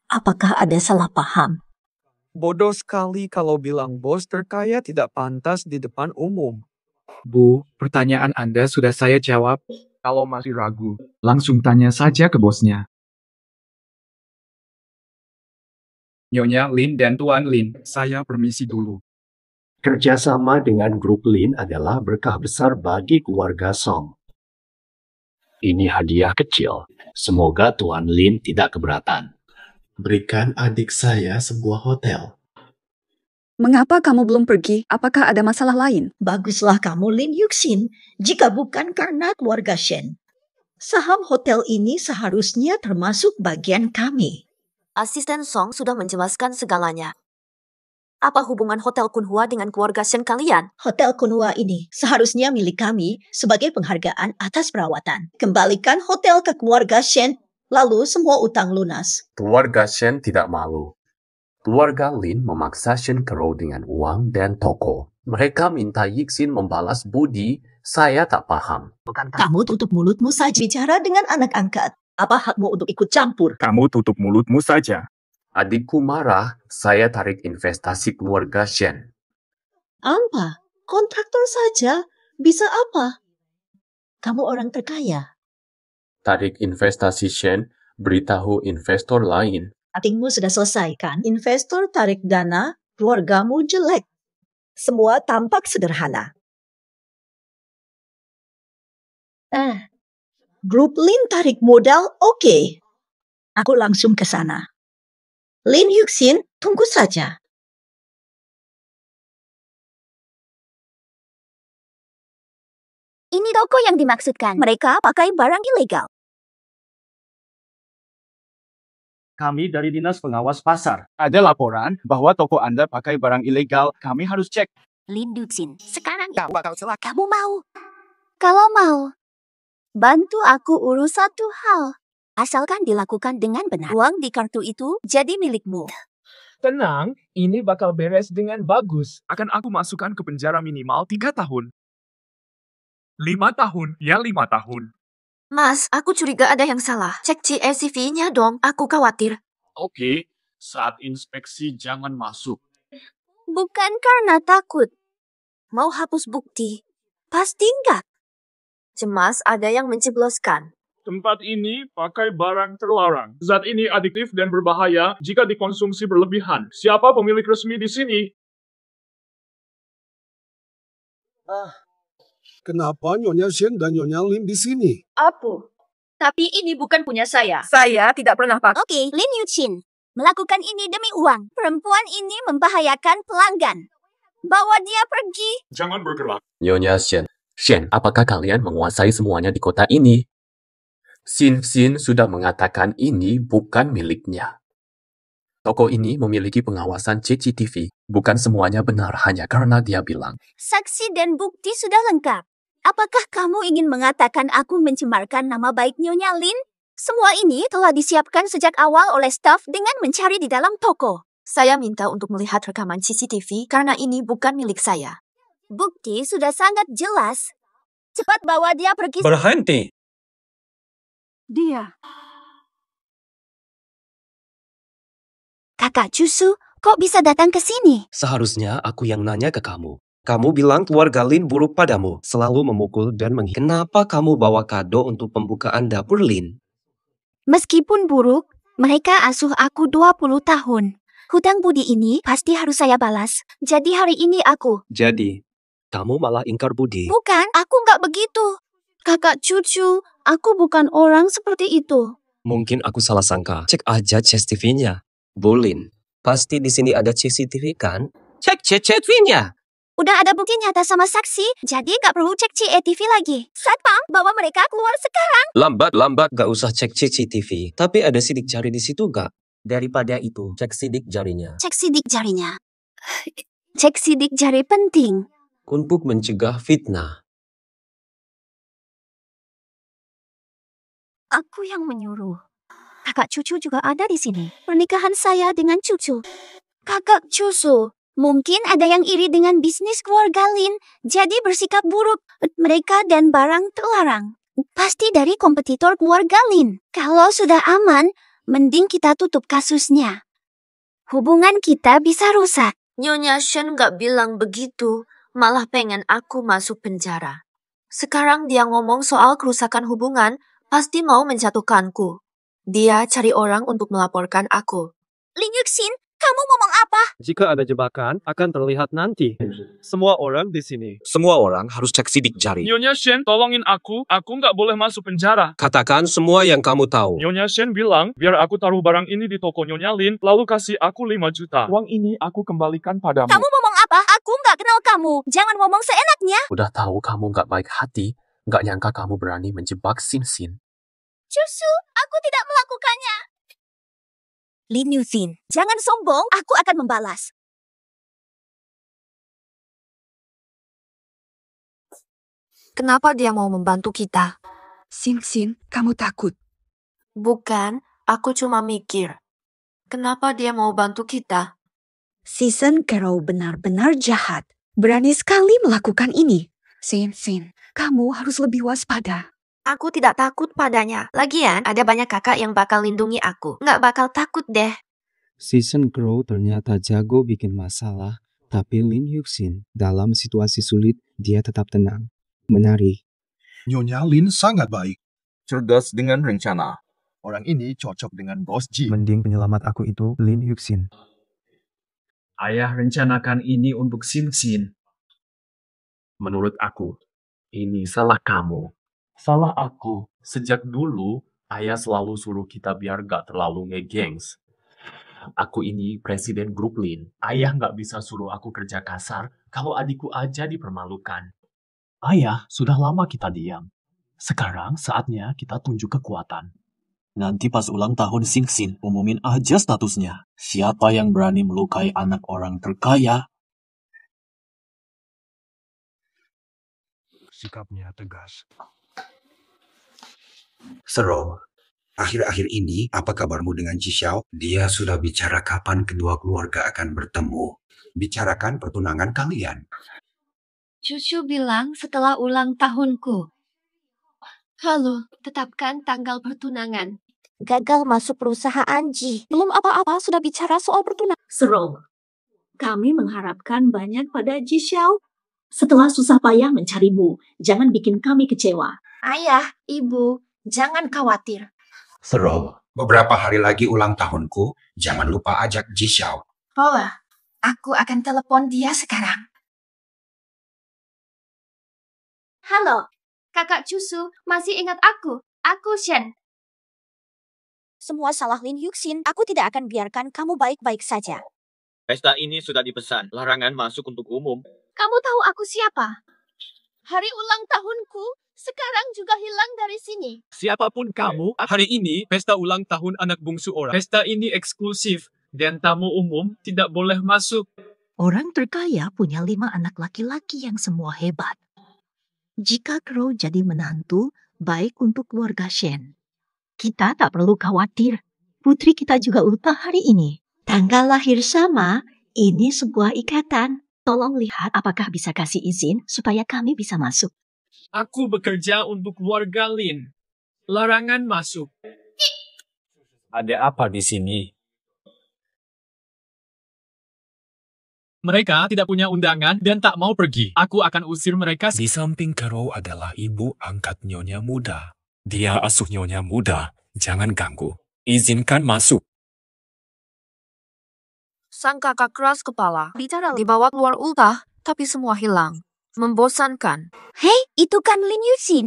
Apakah ada salah paham? Bodoh sekali kalau bilang bos terkaya tidak pantas di depan umum. Bu, pertanyaan Anda sudah saya jawab. Kalau masih ragu, langsung tanya saja ke bosnya. Nyonya Lin dan Tuan Lin, saya permisi dulu. Kerjasama dengan grup Lin adalah berkah besar bagi keluarga Song. Ini hadiah kecil. Semoga Tuan Lin tidak keberatan. Berikan adik saya sebuah hotel. Mengapa kamu belum pergi? Apakah ada masalah lain? Baguslah kamu Lin Yuxin, jika bukan karena keluarga Shen. Saham hotel ini seharusnya termasuk bagian kami. Asisten Song sudah menjelaskan segalanya. Apa hubungan Hotel Kunhua dengan keluarga Shen kalian? Hotel Kunhua ini seharusnya milik kami sebagai penghargaan atas perawatan. Kembalikan hotel ke keluarga Shen, lalu semua utang lunas. Keluarga Shen tidak malu. Keluarga Lin memaksa Shen Crow dengan uang dan toko. Mereka minta Yixin membalas budi. Saya tak paham. Kamu tutup mulutmu saja bicara dengan anak angkat. Apa hakmu untuk ikut campur? Kamu tutup mulutmu saja. Adikku marah, saya tarik investasi keluarga Shen. Apa? Kontraktor saja? Bisa apa? Kamu orang terkaya. Tarik investasi Shen, beritahu investor lain. Aktingmu sudah selesai kan? Investor tarik dana, keluargamu jelek. Semua tampak sederhana. Grup Lin tarik modal oke. Aku langsung ke sana. Lin Yuxin, tunggu saja. Ini toko yang dimaksudkan. Mereka pakai barang ilegal. Kami dari Dinas Pengawas Pasar. Ada laporan bahwa toko Anda pakai barang ilegal. Kami harus cek. Lin Yuxin, sekarang Kau bakal celaka. Kamu mau? Kalau mau, bantu aku urus satu hal. asalkan dilakukan dengan benar. Uang di kartu itu jadi milikmu. Tenang, ini bakal beres dengan bagus. Akan aku masukkan ke penjara minimal 3 tahun. 5 tahun, ya 5 tahun. Mas, aku curiga ada yang salah. Cek CCTV-nya dong, aku khawatir. Oke, saat inspeksi jangan masuk. Bukan karena takut. Mau hapus bukti? Pasti enggak. Cemas ada yang mencebloskan. Tempat ini pakai barang terlarang. Zat ini adiktif dan berbahaya jika dikonsumsi berlebihan. Siapa pemilik resmi di sini? Kenapa Nyonya Shen dan Nyonya Lin di sini? Apa? Tapi ini bukan punya saya. Saya tidak pernah pakai. Oke, Lin Yuxin. Melakukan ini demi uang. Perempuan ini membahayakan pelanggan. Bawa dia pergi. Jangan bergerak. Nyonya Shen. Shen, apakah kalian menguasai semuanya di kota ini? Xin sudah mengatakan ini bukan miliknya. Toko ini memiliki pengawasan CCTV. Bukan semuanya benar hanya karena dia bilang. Saksi dan bukti sudah lengkap. Apakah kamu ingin mengatakan aku mencemarkan nama baik Nyonya Lin? Semua ini telah disiapkan sejak awal oleh staf dengan mencari di dalam toko. Saya minta untuk melihat rekaman CCTV karena ini bukan milik saya. Bukti sudah sangat jelas. Cepat bawa dia pergi. Berhenti. Dia. Kakak Cusu, kok bisa datang ke sini? Seharusnya aku yang nanya ke kamu. Kamu bilang keluarga Lin buruk padamu, selalu memukul dan menghina. Kenapa kamu bawa kado untuk pembukaan dapur Lin? Meskipun buruk, mereka asuh aku 20 tahun. Hutang budi ini pasti harus saya balas. Jadi hari ini aku... Jadi, kamu malah ingkar budi. Bukan, aku nggak begitu. Kakak cucu, aku bukan orang seperti itu. Mungkin aku salah sangka. Cek aja CCTV-nya. Bu Lin, pasti di sini ada CCTV kan? Cek CCTV-nya. Udah ada bukti nyata sama saksi, jadi nggak perlu cek CCTV lagi. Satpam, bawa mereka keluar sekarang. Lambat gak usah cek CCTV. Tapi ada sidik jari di situ gak? Daripada itu, cek sidik jarinya. Cek sidik jarinya. Cek sidik jari penting. Untuk mencegah fitnah. Aku yang menyuruh. Kakak cucu juga ada di sini. Pernikahan saya dengan cucu. Kakak cucu, mungkin ada yang iri dengan bisnis keluarga Lin, jadi bersikap buruk. Mereka dan barang terlarang. Pasti dari kompetitor keluarga Lin. Kalau sudah aman, mending kita tutup kasusnya. Hubungan kita bisa rusak. Nyonya Shen gak bilang begitu, malah pengen aku masuk penjara. Sekarang dia ngomong soal kerusakan hubungan, pasti mau menjatuhkanku. Dia cari orang untuk melaporkan aku. Lin Yuxin, kamu ngomong apa? Jika ada jebakan, akan terlihat nanti. Semua orang di sini. Semua orang harus cek sidik jari. Nyonya Shen, tolongin aku nggak boleh masuk penjara. Katakan semua yang kamu tahu. Nyonya Shen bilang, biar aku taruh barang ini di toko Nyonya Lin, lalu kasih aku 5 juta. Uang ini aku kembalikan padamu. Kamu ngomong apa? Aku nggak kenal kamu. Jangan ngomong seenaknya. Udah tahu kamu nggak baik hati, nggak nyangka kamu berani menjebak Xin. Cusu, aku tidak melakukannya. Lin Yuxin, Jangan sombong, aku akan membalas. Kenapa dia mau membantu kita? Xin, kamu takut? Bukan, aku cuma mikir. Kenapa dia mau bantu kita? Season Carol benar-benar jahat. Berani sekali melakukan ini. Xin, kamu harus lebih waspada. Aku tidak takut padanya. Lagian, ada banyak kakak yang bakal lindungi aku. Nggak bakal takut deh. Season Crow ternyata jago bikin masalah, tapi Lin Yuxin dalam situasi sulit, dia tetap tenang. Menarik. Nyonya Lin sangat baik. Cerdas dengan rencana. Orang ini cocok dengan Bos Ji. Mending penyelamat aku itu Lin Yuxin. Ayah rencanakan ini untuk Xin. Menurut aku, ini salah kamu. Salah aku. Sejak dulu, ayah selalu suruh kita biar gak terlalu ngegengs. Aku ini presiden grup Lin. Ayah gak bisa suruh aku kerja kasar kalau adikku aja dipermalukan. Ayah, sudah lama kita diam. Sekarang saatnya kita tunjuk kekuatan. Nanti pas ulang tahun Sing-Sin, umumin aja statusnya. Siapa yang berani melukai anak orang terkaya? Sikapnya tegas. Serow, akhir-akhir ini apa kabarmu dengan Ji-Xiao? Dia sudah bicara kapan kedua keluarga akan bertemu. Bicarakan pertunangan kalian. Cucu bilang setelah ulang tahunku. Halo, tetapkan tanggal pertunangan. Gagal masuk perusahaan Ji. Belum apa-apa sudah bicara soal pertunangan. Serow, kami mengharapkan banyak pada Ji Xiao. Setelah susah payah mencarimu, jangan bikin kami kecewa. Ayah, ibu, jangan khawatir. Serow, beberapa hari lagi ulang tahunku. Jangan lupa ajak Ji-Xiao. Bawa, aku akan telepon dia sekarang. Halo, kakak Cusu, masih ingat aku? Aku Shen. Semua salah Lin Yuxin. Aku tidak akan biarkan kamu baik-baik saja. Pesta ini sudah dipesan. Larangan masuk untuk umum. Kamu tahu aku siapa? Hari ulang tahunku sekarang juga hilang dari sini. Siapapun kamu, hari ini pesta ulang tahun anak bungsu orang. Pesta ini eksklusif dan tamu umum tidak boleh masuk. Orang terkaya punya 5 anak laki-laki yang semua hebat. Jika Crow jadi menantu, baik untuk keluarga Shen. Kita tak perlu khawatir. Putri kita juga ultah hari ini. Tanggal lahir sama, ini sebuah ikatan. Tolong lihat apakah bisa kasih izin supaya kami bisa masuk. Aku bekerja untuk keluarga Lin. Larangan masuk. Ada apa di sini? Mereka tidak punya undangan dan tak mau pergi. Aku akan usir mereka. Di samping Crow adalah ibu angkat Nyonya Muda. Dia asuh Nyonya Muda. Jangan ganggu. Izinkan masuk. Sang kakak keras kepala. Bicara dibawa keluar ultah, tapi semua hilang. Membosankan. Hei, itu kan Lin Yuxin.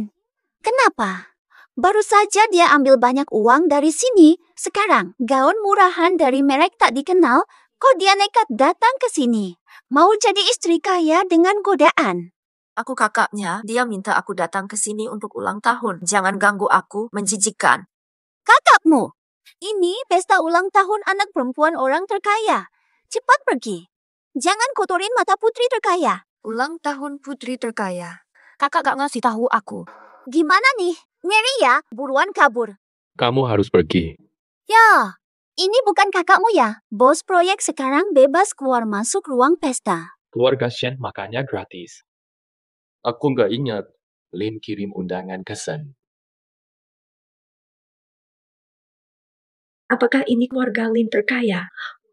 Kenapa? Baru saja dia ambil banyak uang dari sini. Sekarang, gaun murahan dari merek tak dikenal, kok dia nekat datang ke sini? Mau jadi istri kaya dengan godaan. Aku kakaknya, dia minta aku datang ke sini untuk ulang tahun. Jangan ganggu aku, menjijikkan. Kakakmu? Ini pesta ulang tahun anak perempuan orang terkaya. Cepat pergi. Jangan kotorin mata putri terkaya. Ulang tahun putri terkaya. Kakak gak ngasih tahu aku. Gimana nih? Ngeri ya, buruan kabur. Kamu harus pergi. Ya, ini bukan kakakmu ya? Bos proyek sekarang bebas keluar masuk ruang pesta. Keluarga Shen makannya gratis. Aku nggak ingat Lin kirim undangan ke Shen. Apakah ini keluarga Lin terkaya?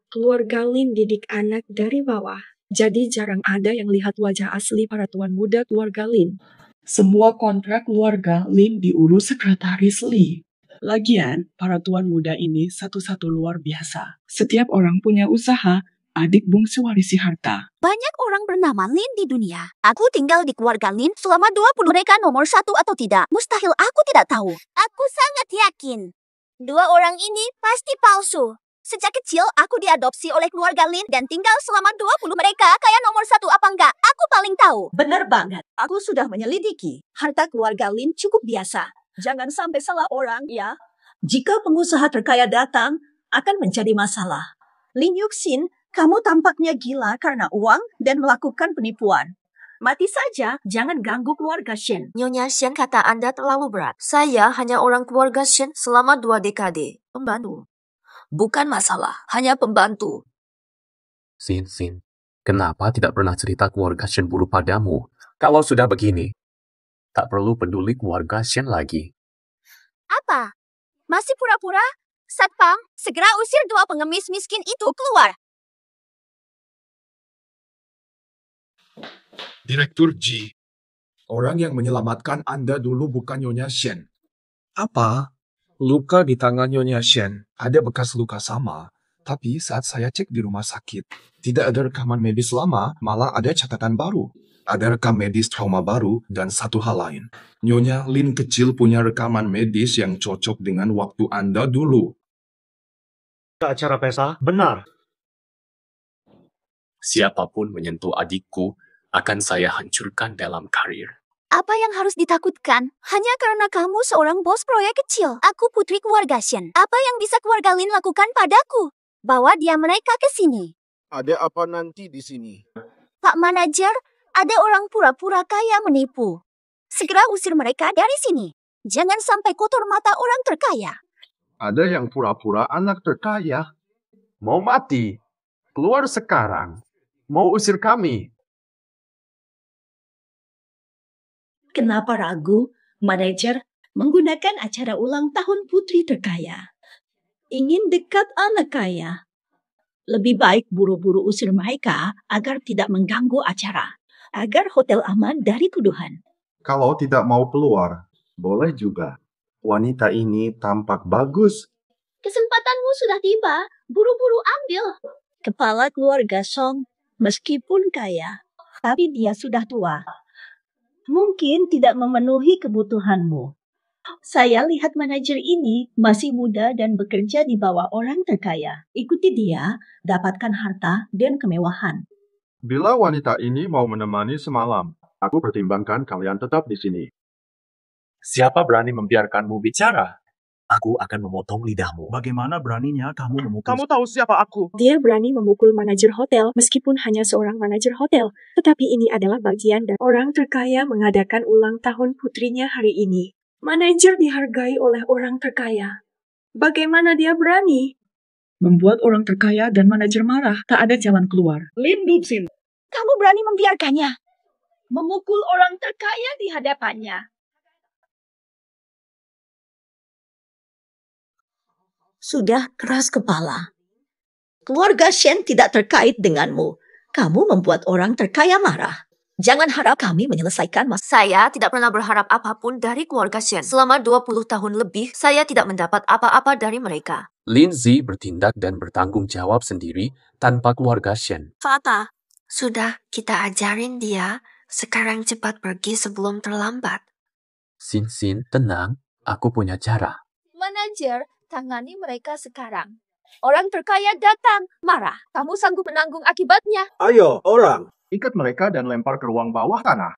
Keluarga Lin didik anak dari bawah. Jadi jarang ada yang lihat wajah asli para tuan muda keluarga Lin. Semua kontrak keluarga Lin diurus sekretaris Li. Lagian, para tuan muda ini satu-satu luar biasa. Setiap orang punya usaha, adik bungsu warisi harta. Banyak orang bernama Lin di dunia. Aku tinggal di keluarga Lin selama 20 mereka nomor 1 atau tidak. Mustahil aku tidak tahu. Aku sangat yakin. 2 orang ini pasti palsu. Sejak kecil aku diadopsi oleh keluarga Lin dan tinggal selama 20 mereka kayak nomor 1 apa enggak. Aku paling tahu. Benar banget. Aku sudah menyelidiki. Harta keluarga Lin cukup biasa. Jangan sampai salah orang ya. Jika pengusaha terkaya datang, akan menjadi masalah. Lin Yuxin, kamu tampaknya gila karena uang dan melakukan penipuan. Mati saja, jangan ganggu keluarga Shen. Nyonya Shen kata Anda terlalu berat. Saya hanya orang keluarga Shen selama 2 dekade. Pembantu. Bukan masalah, hanya pembantu. Sin, kenapa tidak pernah cerita keluarga Shen buruk padamu? Kalau sudah begini, tak perlu peduli keluarga Shen lagi. Apa? Masih pura-pura? Satpam, segera usir 2 pengemis miskin itu keluar. Direktur Ji, orang yang menyelamatkan Anda dulu bukan Nyonya Shen. Apa? Luka di tangan Nyonya Shen. Ada bekas luka sama, tapi saat saya cek di rumah sakit, tidak ada rekaman medis lama, malah ada catatan baru. Ada rekam medis trauma baru dan satu hal lain. Nyonya Lin kecil punya rekaman medis yang cocok dengan waktu Anda dulu. Acara pesta? Benar. Siapapun menyentuh adikku akan saya hancurkan dalam karir. Apa yang harus ditakutkan? Hanya karena kamu seorang bos proyek kecil. Aku putri keluarga Shen. Apa yang bisa keluarga Lin lakukan padaku? Bawa dia mereka ke sini. Ada apa nanti di sini? Pak Manajer, ada orang pura-pura kaya menipu. Segera usir mereka dari sini. Jangan sampai kotor mata orang terkaya. Ada yang pura-pura anak terkaya. Mau mati? Keluar sekarang. Mau usir kami? Kenapa ragu? Manajer menggunakan acara ulang tahun putri terkaya. Ingin dekat anak kaya. Lebih baik buru-buru usir mereka agar tidak mengganggu acara. Agar hotel aman dari tuduhan. Kalau tidak mau keluar, boleh juga. Wanita ini tampak bagus. Kesempatanmu sudah tiba. Buru-buru ambil. Kepala keluarga Song meskipun kaya, tapi dia sudah tua. Mungkin tidak memenuhi kebutuhanmu. Saya lihat manajer ini masih muda dan bekerja di bawah orang terkaya. Ikuti dia, dapatkan harta dan kemewahan. Bila wanita ini mau menemani semalam, aku pertimbangkan kalian tetap di sini. Siapa berani membiarkanmu bicara? Aku akan memotong lidahmu. Bagaimana beraninya kamu memukul... Kamu tahu siapa aku? Dia berani memukul manajer hotel meskipun hanya seorang manajer hotel. Tetapi ini adalah bagian dari orang terkaya mengadakan ulang tahun putrinya hari ini. Manajer dihargai oleh orang terkaya. Bagaimana dia berani? Membuat orang terkaya dan manajer marah, tak ada jalan keluar. Lin Dubsin, kamu berani membiarkannya memukul orang terkaya di hadapannya. Sudah keras kepala. Keluarga Shen tidak terkait denganmu. Kamu membuat orang terkaya marah. Jangan harap kami menyelesaikan masalah. Saya tidak pernah berharap apapun dari keluarga Shen. Selama 20 tahun lebih, saya tidak mendapat apa-apa dari mereka. Lin Zi bertindak dan bertanggung jawab sendiri tanpa keluarga Shen. Fata, sudah kita ajarin dia. Sekarang cepat pergi sebelum terlambat. Sin Sin, tenang. Aku punya cara. Manajer, tangani mereka sekarang. Orang terkaya datang, marah. Kamu sanggup menanggung akibatnya. Ayo, orang. Ikat mereka dan lempar ke ruang bawah tanah.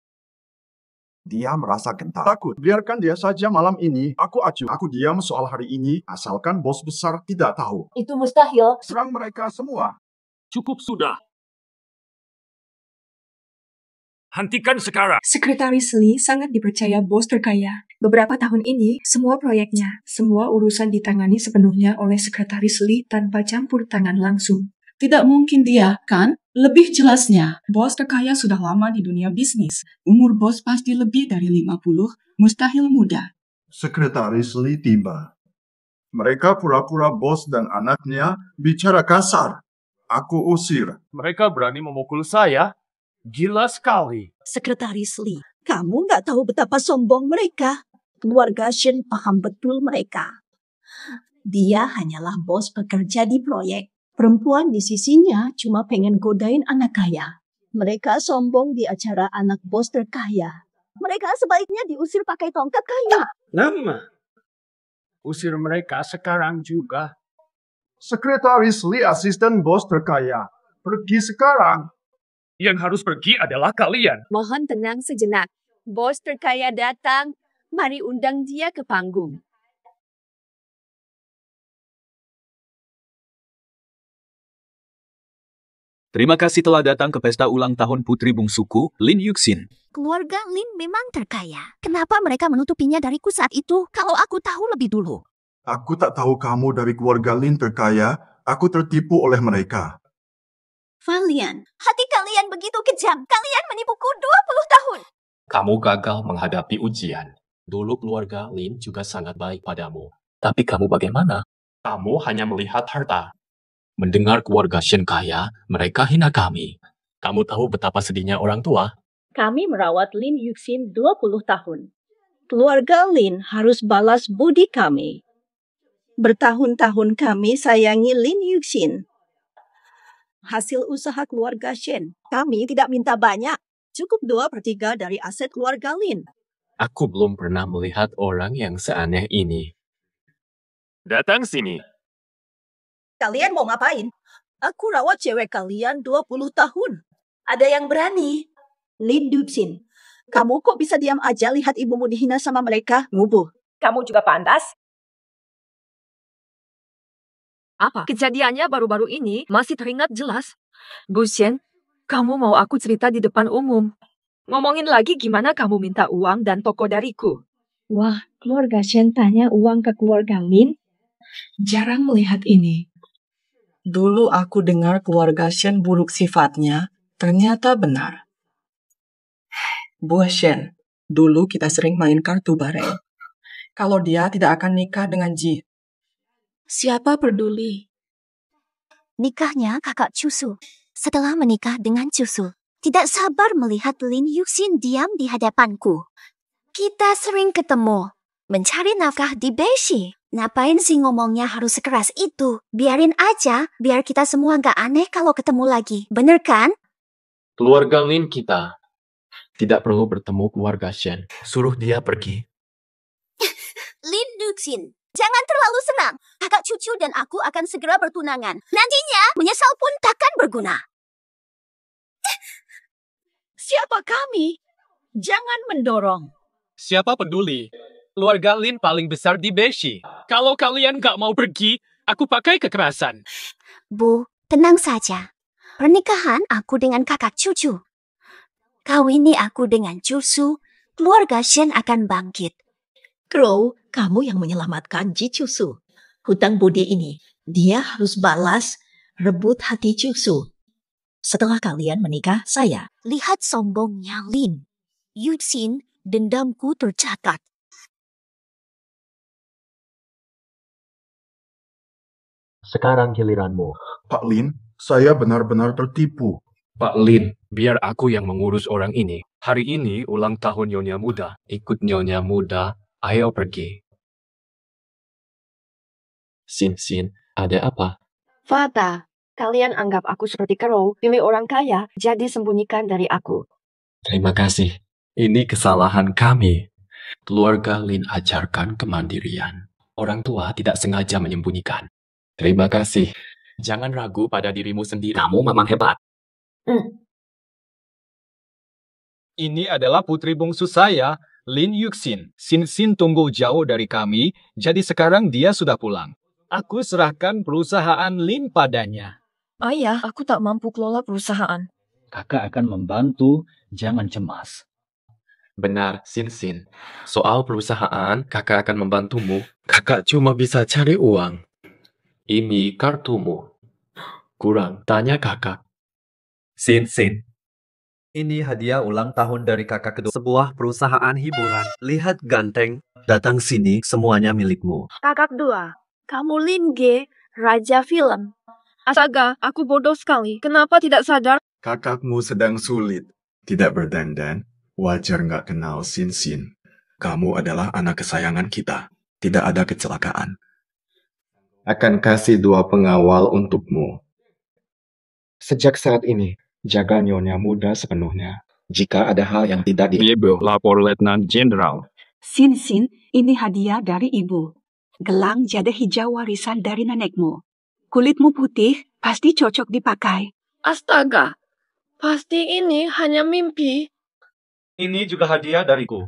Dia merasa gentar. Takut. Biarkan dia saja malam ini. Aku acuh. Aku diam soal hari ini, asalkan bos besar tidak tahu. Itu mustahil. Serang mereka semua. Cukup sudah. Hentikan sekarang. Sekretaris Lee sangat dipercaya bos terkaya. Beberapa tahun ini, semua proyeknya, semua urusan ditangani sepenuhnya oleh Sekretaris Lee tanpa campur tangan langsung. Tidak mungkin dia, kan? Lebih jelasnya, bos terkaya sudah lama di dunia bisnis. Umur bos pasti lebih dari 50, mustahil muda. Sekretaris Lee tiba. Mereka pura-pura bos dan anaknya bicara kasar. Aku usir. Mereka berani memukul saya? Gila sekali. Sekretaris Lee, kamu nggak tahu betapa sombong mereka. Keluarga Shen paham betul mereka. Dia hanyalah bos pekerja di proyek. Perempuan di sisinya cuma pengen godain anak kaya. Mereka sombong di acara anak bos terkaya. Mereka sebaiknya diusir pakai tongkat kayu. Nama? Usir mereka sekarang juga. Sekretaris Lee asisten bos terkaya. Pergi sekarang. Yang harus pergi adalah kalian. Mohon tenang sejenak. Bos terkaya datang. Mari undang dia ke panggung. Terima kasih telah datang ke pesta ulang tahun putri bungsuku, Lin Yuxin. Keluarga Lin memang terkaya. Kenapa mereka menutupinya dariku saat itu kalau aku tahu lebih dulu? Aku tak tahu kamu dari keluarga Lin terkaya. Aku tertipu oleh mereka. Valian, hati kalian begitu kejam. Kalian menipuku 20 tahun. Kamu gagal menghadapi ujian. Dulu keluarga Lin juga sangat baik padamu. Tapi kamu bagaimana? Kamu hanya melihat harta. Mendengar keluarga Shen kaya, mereka hina kami. Kamu tahu betapa sedihnya orang tua? Kami merawat Lin Yuxin 20 tahun. Keluarga Lin harus balas budi kami. Bertahun-tahun kami sayangi Lin Yuxin. Hasil usaha keluarga Shen, kami tidak minta banyak. Cukup 2/3 dari aset keluarga Lin. Aku belum pernah melihat orang yang seaneh ini. Datang sini. Kalian mau ngapain? Aku rawat cewek kalian 20 tahun. Ada yang berani? Lin Dubsin, Kamu kok bisa diam aja lihat ibumu dihina sama mereka? Ngubu. Kamu juga pantas. Apa? Kejadiannya baru-baru ini masih teringat jelas. Bu Shen, kamu mau aku cerita di depan umum? Ngomongin lagi gimana kamu minta uang dan toko dariku? Wah, keluarga Shen tanya uang ke keluarga Lin? Jarang melihat ini. Dulu aku dengar keluarga Shen buruk sifatnya, ternyata benar. Bu Shen, dulu kita sering main kartu bareng. Kalau dia tidak akan nikah dengan Ji. Siapa peduli? Nikahnya kakak Cusu. Setelah menikah dengan Cusu, tidak sabar melihat Lin Yuxin diam di hadapanku. Kita sering ketemu, mencari nafkah di Beishi. Ngapain sih ngomongnya harus sekeras itu? Biarin aja, biar kita semua gak aneh kalau ketemu lagi. Bener kan? Keluarga Lin kita tidak perlu bertemu keluarga Shen. Suruh dia pergi. Lin Yuxin, jangan terlalu senang. Kakak cucu dan aku akan segera bertunangan. Nantinya, menyesal pun takkan berguna. Siapa kami? Jangan mendorong. Siapa peduli? Keluarga Lin paling besar di Beishi. Kalau kalian gak mau pergi, aku pakai kekerasan. Bu, tenang saja. Pernikahan aku dengan kakak cucu. Kawini aku dengan Cusu, keluarga Shen akan bangkit. Crow, kamu yang menyelamatkan Ji Cusu. Hutang budi ini, dia harus balas, rebut hati Cusu. Setelah kalian menikah, saya. Lihat sombongnya Lin. Yuxin, dendamku tercatat. Sekarang giliranmu. Pak Lin, saya benar-benar tertipu. Pak Lin, biar aku yang mengurus orang ini. Hari ini ulang tahun Nyonya Muda. Ikut Nyonya Muda, ayo pergi. Sin, ada apa? Fata, kalian anggap aku seperti Crow, pilih orang kaya, jadi sembunyikan dari aku. Terima kasih. Ini kesalahan kami. Keluarga Lin ajarkan kemandirian. Orang tua tidak sengaja menyembunyikan. Terima kasih. Jangan ragu pada dirimu sendiri. Kamu memang hebat. Ini adalah putri bungsu saya, Lin Yuxin. Sin tunggu jauh dari kami, jadi sekarang dia sudah pulang. Aku serahkan perusahaan Lin padanya. Ayah, aku tak mampu kelola perusahaan. Kakak akan membantu, jangan cemas. Benar, Sin. Soal perusahaan, kakak akan membantumu. Kakak cuma bisa cari uang. Ini kartumu. Kurang, tanya kakak. Sin. Ini hadiah ulang tahun dari kakak kedua sebuah perusahaan hiburan. Lihat ganteng, datang sini, semuanya milikmu. Kakak dua, kamu Lin Ge, Raja Film. Astaga, aku bodoh sekali. Kenapa tidak sadar? Kakakmu sedang sulit. Tidak berdandan, wajar nggak kenal Sin. Kamu adalah anak kesayangan kita. Tidak ada kecelakaan. Akan kasih 2 pengawal untukmu. Sejak saat ini, jaga Nyonya Muda sepenuhnya. Jika ada hal yang tidak Ibu, lapor Letnan Jenderal. Sin, ini hadiah dari ibu. Gelang jada hijau warisan dari nenekmu. Kulitmu putih, pasti cocok dipakai. Astaga, pasti ini hanya mimpi. Ini juga hadiah dariku.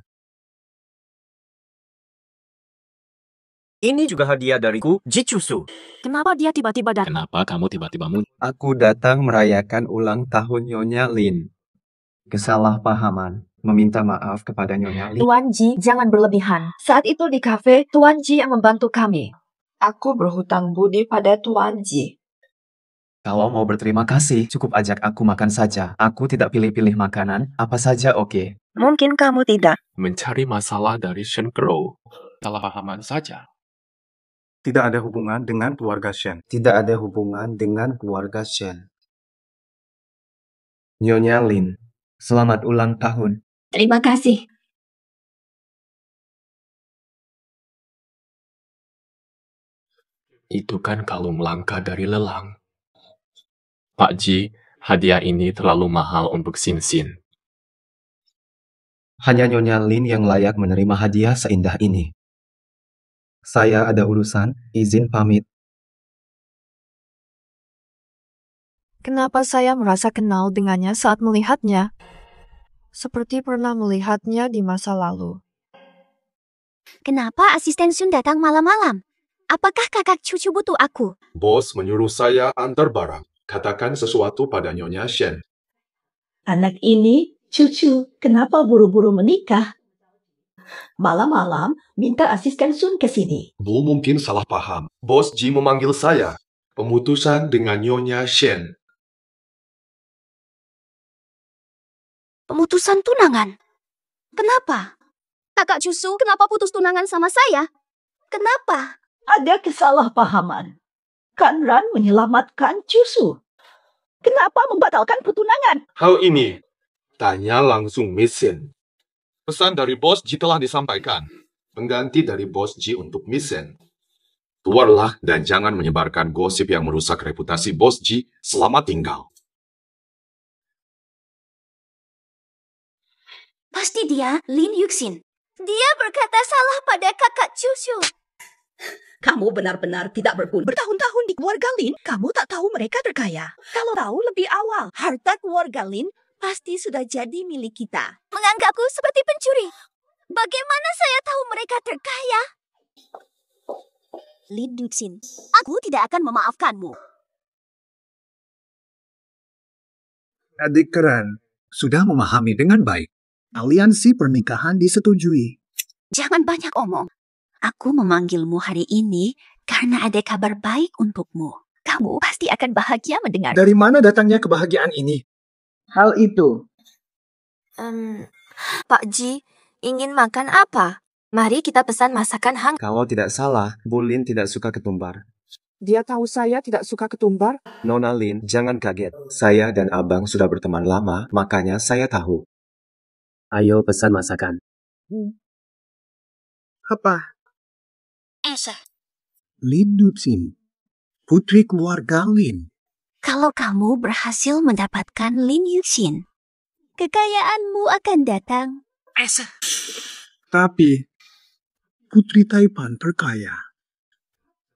Ini juga hadiah dariku, Ji Cusu. Kenapa dia tiba-tiba datang? Kenapa kamu tiba-tiba muncul? Aku datang merayakan ulang tahun Nyonya Lin. Kesalahpahaman. Meminta maaf kepada Nyonya Lin. Tuan Ji, jangan berlebihan. Saat itu di kafe, Tuan Ji yang membantu kami. Aku berhutang budi pada Tuan Ji. Kalau mau berterima kasih, cukup ajak aku makan saja. Aku tidak pilih-pilih makanan, apa saja oke. Mungkin kamu tidak. Mencari masalah dari Shen Crow. Salahpahaman saja. Tidak ada hubungan dengan keluarga Shen. Tidak ada hubungan dengan keluarga Shen. Nyonya Lin, selamat ulang tahun. Terima kasih. Itu kan kalung langka dari lelang. Pak Ji, hadiah ini terlalu mahal untuk Sin. Hanya Nyonya Lin yang layak menerima hadiah seindah ini. Saya ada urusan, izin pamit. Kenapa saya merasa kenal dengannya saat melihatnya? seperti pernah melihatnya di masa lalu. Kenapa asisten Sun datang malam-malam? Apakah kakak cucu butuh aku? Bos menyuruh saya antar barang. Katakan sesuatu pada Nyonya Shen. Anak ini, cucu, kenapa buru-buru menikah? Malam-malam minta asisten Sun ke sini. Bu mungkin salah paham. Bos Ji memanggil saya. Pemutusan dengan Nyonya Shen. Pemutusan tunangan? Kenapa? Kakak cucu, kenapa putus tunangan sama saya? Kenapa? Ada kesalahpahaman. Kan Ran menyelamatkan cucu. Kenapa membatalkan pertunangan? Hal ini, tanya langsung Miss Shen. Pesan dari Bos Ji telah disampaikan. Pengganti dari Bos Ji untuk Miss Shen. Keluarlah dan jangan menyebarkan gosip yang merusak reputasi Bos Ji. Selamat tinggal. Pasti dia Lin Yuxin. Dia berkata salah pada kakak cucu. Kamu benar-benar tidak berguna. Bertahun-tahun di keluarga Lin, kamu tak tahu mereka terkaya. Kalau tahu lebih awal, harta keluarga Lin pasti sudah jadi milik kita. Menganggapku seperti pencuri. Bagaimana saya tahu mereka terkaya? Lin Yuxin, aku tidak akan memaafkanmu. Adik Keren sudah memahami dengan baik. Aliansi pernikahan disetujui. Jangan banyak omong. Aku memanggilmu hari ini karena ada kabar baik untukmu. Kamu pasti akan bahagia mendengar. Dari mana datangnya kebahagiaan ini? Hal itu. Pak Ji, ingin makan apa? Mari kita pesan masakan hangat. Kalau tidak salah, Bu Lin tidak suka ketumbar. Dia tahu saya tidak suka ketumbar. Nona Lin, jangan kaget. Saya dan abang sudah berteman lama, makanya saya tahu. Ayo pesan masakan. Apa? Esa. Lin Yuxin, putri keluarga Lin. Kalau kamu berhasil mendapatkan Lin Yuxin, kekayaanmu akan datang. Esa. Tapi, putri Taipan terkaya.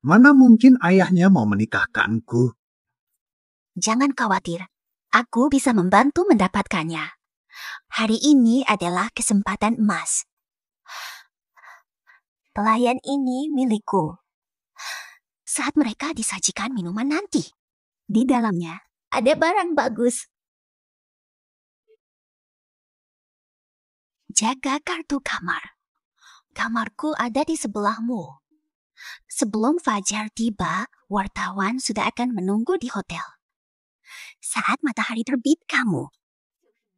Mana mungkin ayahnya mau menikahkanku? Jangan khawatir, aku bisa membantu mendapatkannya. Hari ini adalah kesempatan emas. Pelayan ini milikku. Saat mereka disajikan minuman nanti, di dalamnya ada barang bagus. Jaga kartu kamar. Kamarku ada di sebelahmu. Sebelum fajar tiba, wartawan sudah akan menunggu di hotel. Saat matahari terbit, kamu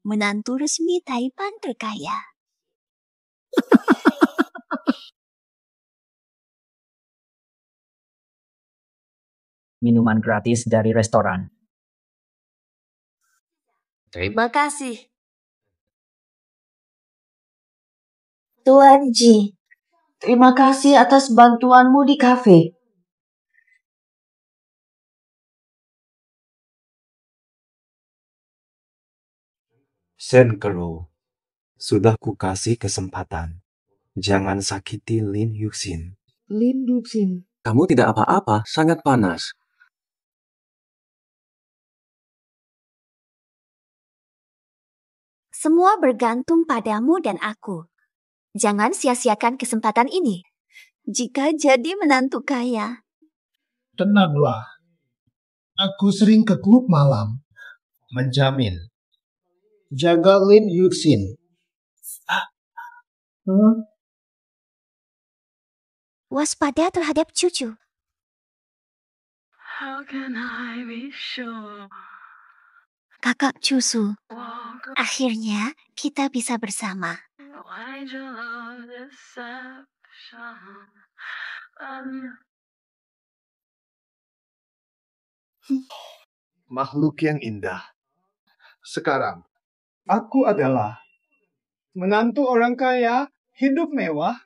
menantu resmi Taipan terkaya. Minuman gratis dari restoran. Terima kasih. Tuan Ji, terima kasih atas bantuanmu di kafe. Shen Kero, sudah kukasih kesempatan. Jangan sakiti Lin Yuxin. Lin Yuxin. Kamu tidak apa-apa, sangat panas. Semua bergantung padamu dan aku. Jangan sia-siakan kesempatan ini. Jika jadi menantu kaya. Tenanglah. Aku sering ke klub malam. Menjamin. Jaga Lin Yuxin. Waspada terhadap cucu. How can I be sure? Kakak cucu, akhirnya kita bisa bersama. Why do you love deception? Makhluk yang indah. Sekarang, aku adalah menantu orang kaya, hidup mewah.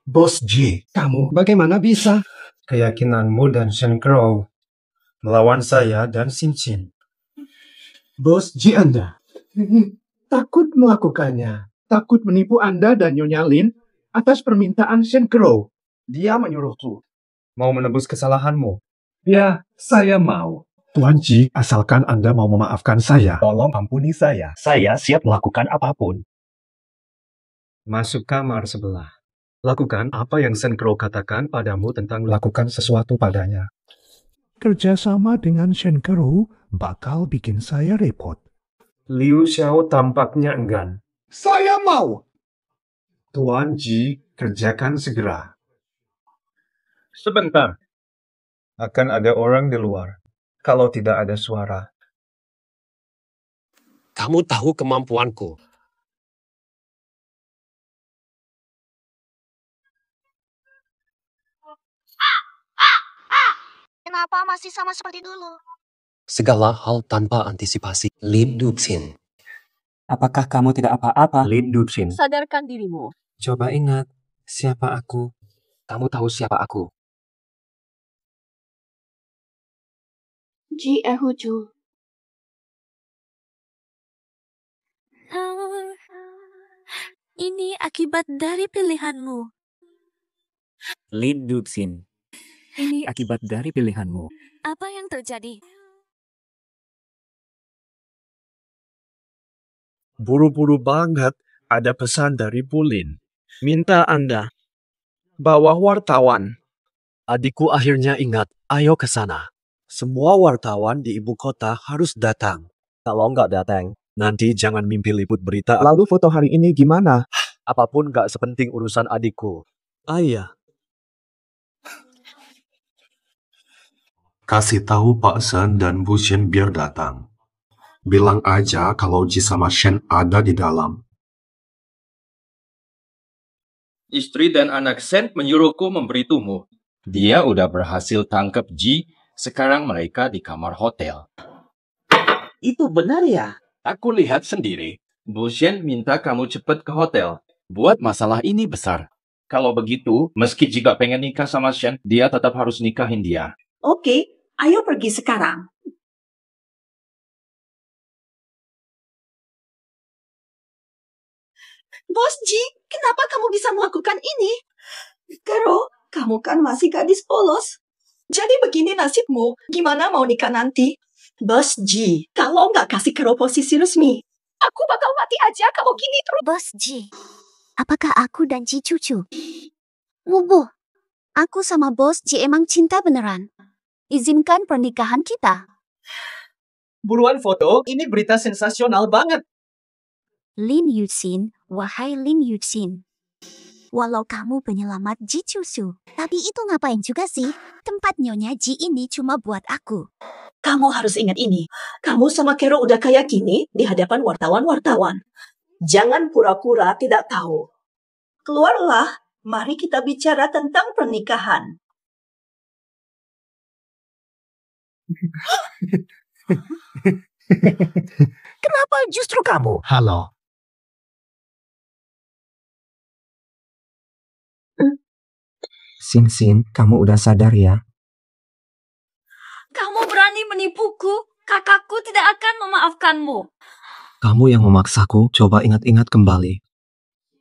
Bos Ji, kamu bagaimana bisa? Keyakinanmu dan Shen Crow melawan saya dan Xin Xin. Bos Ji Anda takut melakukannya, takut menipu Anda dan Nyonya Lin atas permintaan Shen Crow. Dia menyuruhku. Mau menebus kesalahanmu? Ya, saya mau. Tuan Ji, asalkan Anda mau memaafkan saya. Tolong ampuni saya. Saya siap melakukan apapun. Masuk kamar sebelah. Lakukan apa yang Sen Crow katakan padamu tentang melakukan sesuatu padanya. Kerjasama dengan Shen Crow bakal bikin saya repot. Liu Xiao tampaknya enggan. Saya mau. Tuan Ji, kerjakan segera. Sebentar. Akan ada orang di luar. Kalau tidak ada suara. Kamu tahu kemampuanku. Kenapa masih sama seperti dulu? Segala hal tanpa antisipasi. Lin Duxin. Apakah kamu tidak apa-apa? Lin Duxin. Sadarkan dirimu. Coba ingat, siapa aku? Kamu tahu siapa aku? Ji Ehuju. Ini akibat dari pilihanmu. Lin Duxin. Ini akibat dari pilihanmu. Apa yang terjadi? Buru-buru banget ada pesan dari Bu Lin. Minta Anda bawa wartawan. Adikku akhirnya ingat, ayo ke sana. Semua wartawan di ibu kota harus datang. Kalau nggak datang, nanti jangan mimpi liput berita. Lalu foto hari ini gimana? Apapun nggak sepenting urusan adikku. Ayah. Kasih tahu Pak Sen dan Bu Shen biar datang. Bilang aja kalau Ji sama Shen ada di dalam. Istri dan anak Sen menyuruhku memberitumu. Dia udah berhasil tangkap Ji, sekarang mereka di kamar hotel. Itu benar ya? Aku lihat sendiri. Bu Shen minta kamu cepat ke hotel. Buat masalah ini besar. Kalau begitu, meski Ji gak pengen nikah sama Shen, dia tetap harus nikahin dia. Oke, ayo pergi sekarang. Bos Ji, kenapa kamu bisa melakukan ini? Karo, kamu kan masih gadis polos. Jadi begini nasibmu, gimana mau nikah nanti? Bos Ji, kalau nggak kasih Karo posisi resmi, aku bakal mati aja kalau gini terus. Bos Ji, apakah aku dan Ji cucu? Wubu, aku sama Bos Ji emang cinta beneran. Izinkan pernikahan kita. Buruan foto, ini berita sensasional banget. Lin Yuxin, wahai Lin Yuxin. Walau kamu penyelamat Ji Cusu, tapi itu ngapain juga sih? Tempat Nyonya Ji ini cuma buat aku. Kamu harus ingat ini. Kamu sama Kero udah kayak gini di hadapan wartawan-wartawan. Jangan pura-pura tidak tahu. Keluarlah, mari kita bicara tentang pernikahan. Kenapa justru kamu? Halo. Sin, kamu udah sadar ya? Kamu berani menipuku. Kakakku tidak akan memaafkanmu. Kamu yang memaksaku, coba ingat-ingat kembali.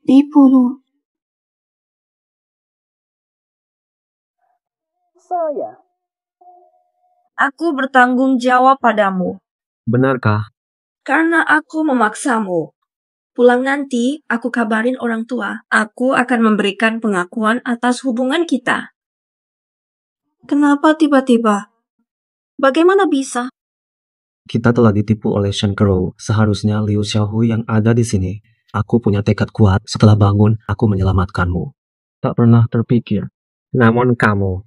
Tipu. Saya. Aku bertanggung jawab padamu. Benarkah? Karena aku memaksamu. Pulang nanti, aku kabarin orang tua. Aku akan memberikan pengakuan atas hubungan kita. Kenapa tiba-tiba? Bagaimana bisa? Kita telah ditipu oleh Shen Crow. Seharusnya Liu Xiaohui yang ada di sini. Aku punya tekad kuat. Setelah bangun, aku menyelamatkanmu. Tak pernah terpikir. Namun kamu.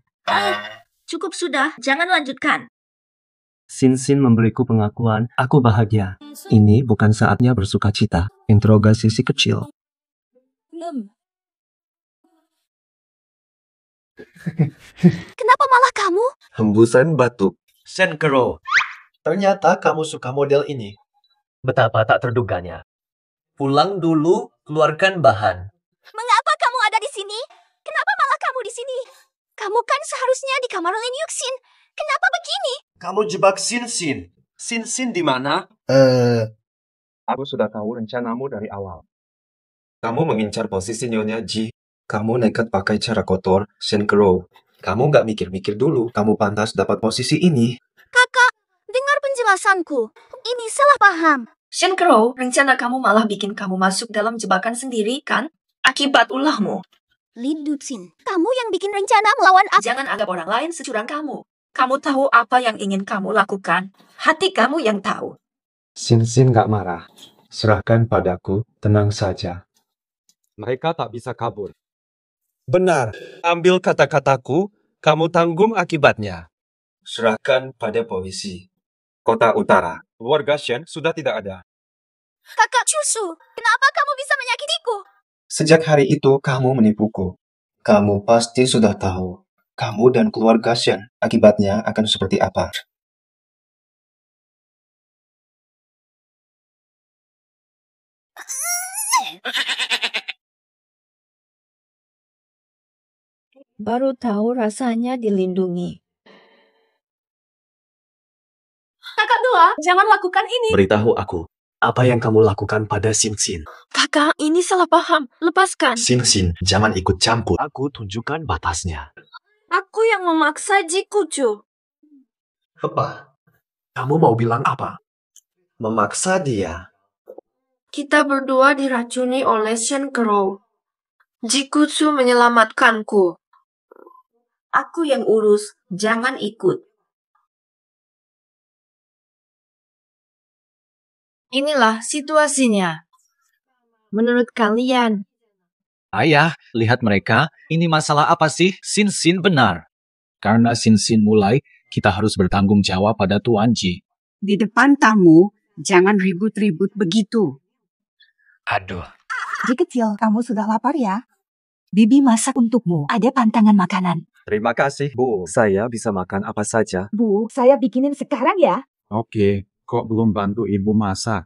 Cukup sudah, jangan lanjutkan. Sin memberiku pengakuan, aku bahagia. Ini bukan saatnya bersuka cita. Interogasi si kecil. Kenapa malah kamu? Hembusan batuk. Shen Crow. Ternyata kamu suka model ini. Betapa tak terduganya. Pulang dulu, keluarkan bahan. Mengapa kamu ada di sini? Kenapa malah kamu di sini? Kamu kan seharusnya di kamar Lin Yuxin. Kenapa begini? Kamu jebak Sin. Sin di mana? Aku sudah tahu rencanamu dari awal. Kamu mengincar posisi Nyonya Ji. Kamu nekat pakai cara kotor, Shen Crow. Kamu nggak mikir-mikir dulu, kamu pantas dapat posisi ini. Kakak, dengar penjelasanku. Ini salah paham. Shen Crow, rencana kamu malah bikin kamu masuk dalam jebakan sendiri, kan? Akibat ulahmu. Lin Yuxin, kamu yang bikin rencana melawan aku. Jangan anggap orang lain securang kamu. Kamu tahu apa yang ingin kamu lakukan. Hati kamu yang tahu. Xin nggak marah. Serahkan padaku, tenang saja. Mereka tak bisa kabur. Benar, ambil kata-kataku, kamu tanggung akibatnya. Serahkan pada polisi. Kota Utara. Keluarga Shen sudah tidak ada. Kakak Chusu, kenapa kamu bisa menyakitiku? Sejak hari itu kamu menipuku. Kamu pasti sudah tahu. Kamu dan keluarga Shen akibatnya akan seperti apa. Baru tahu rasanya dilindungi. Kakak Dua, jangan lakukan ini. Beritahu aku, apa yang kamu lakukan pada Xin. Kakak, ini salah paham. Lepaskan. Xin, jangan ikut campur. Aku tunjukkan batasnya. Aku yang memaksa Jikucu. Apa? Kamu mau bilang apa? Memaksa dia. Kita berdua diracuni oleh Shen Crow. Jikutsu menyelamatkanku. Aku yang urus, jangan ikut. Inilah situasinya. Menurut kalian, Ayah, lihat mereka. Ini masalah apa sih? Xin benar. Karena Xin mulai, kita harus bertanggung jawab pada Tuan Ji. Di depan tamu, jangan ribut-ribut begitu. Aduh. Ji kecil, kamu sudah lapar ya? Bibi masak untukmu. Ada pantangan makanan. Terima kasih, Bu. Saya bisa makan apa saja. Bu, saya bikinin sekarang ya. Oke, kok belum bantu Ibu masak?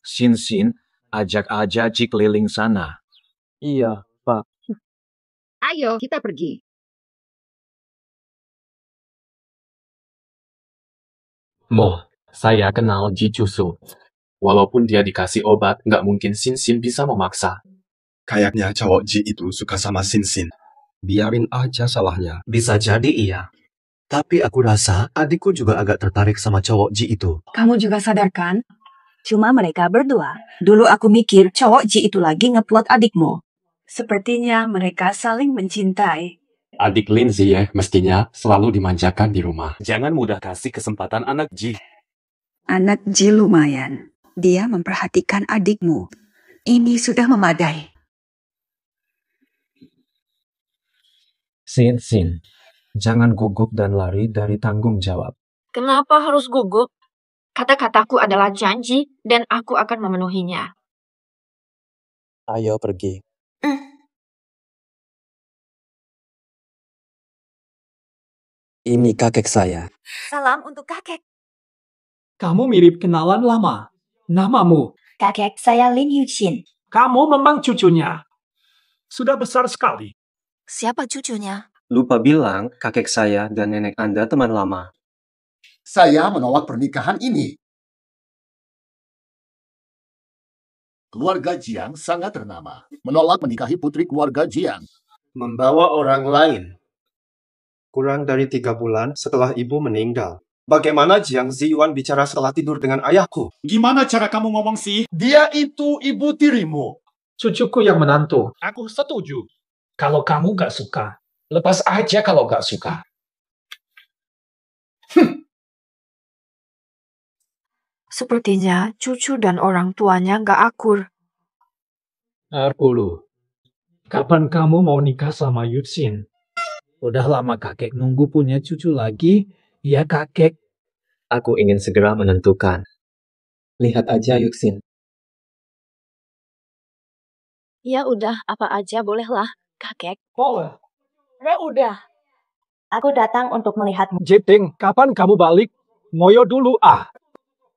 Xin, ajak aja Ji keliling sana. Iya, Pak. Ayo, kita pergi. Saya kenal Ji Chusu. Walaupun dia dikasih obat, nggak mungkin Xin bisa memaksa. Kayaknya cowok Ji itu suka sama Xin. Biarin aja salahnya. Bisa jadi iya. Tapi aku rasa adikku juga agak tertarik sama cowok Ji itu. Kamu juga sadar kan? Cuma mereka berdua. Dulu aku mikir cowok Ji itu lagi ngeplot adikmu. Sepertinya mereka saling mencintai. Adik Lin Ziye mestinya selalu dimanjakan di rumah. Jangan mudah kasih kesempatan anak Ji. Anak Ji lumayan. Dia memperhatikan adikmu. Ini sudah memadai. Xin, jangan gugup dan lari dari tanggung jawab. kenapa harus gugup? Kata-kataku adalah janji dan aku akan memenuhinya. Ayo pergi. Ini kakek saya. Salam untuk kakek. Kamu mirip kenalan lama. Namamu? Kakek, saya Lin Yuxin. Kamu memang cucunya. Sudah besar sekali. Siapa cucunya? Lupa bilang, kakek saya dan nenek Anda teman lama. Saya menolak pernikahan ini. Keluarga Jiang sangat ternama. Menolak menikahi putri keluarga Jiang. Membawa orang lain. Kurang dari 3 bulan setelah ibu meninggal. Bagaimana Jiang Ziyuan bicara setelah tidur dengan ayahku? Gimana cara kamu ngomong sih? Dia itu ibu tirimu. Cucuku yang menantu. Aku setuju. Kalau kamu gak suka, lepas aja kalau gak suka. Sepertinya cucu dan orang tuanya gak akur. Arpulu, kapan kamu mau nikah sama Yuxin? Udah lama kakek nunggu punya cucu lagi. Ya kakek. Aku ingin segera menentukan. Lihat aja Yuxin. Ya udah, apa aja bolehlah, kakek. Boleh. Ya udah. Aku datang untuk melihatmu. Jiting, kapan kamu balik? Ngoyo dulu ah.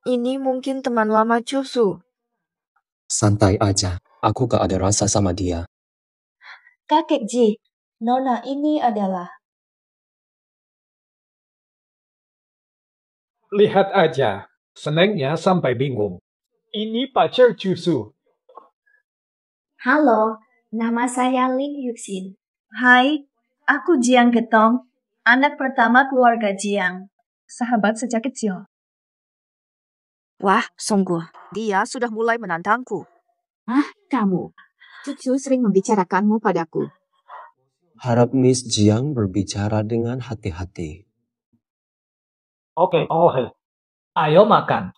Ini mungkin teman lama Chusu. Santai aja. Aku gak ada rasa sama dia. Kakek Ji, Nona ini adalah... Lihat aja. Senengnya sampai bingung. Ini pacar Chusu. Halo, nama saya Lin Yuxin. Hai, aku Jiang Getong, anak pertama keluarga Jiang. Sahabat sejak kecil. Wah, sungguh. Dia sudah mulai menantangku. Kamu. Cucu sering membicarakanmu padaku. Harap Miss Jiang berbicara dengan hati-hati. Oke, ayo makan.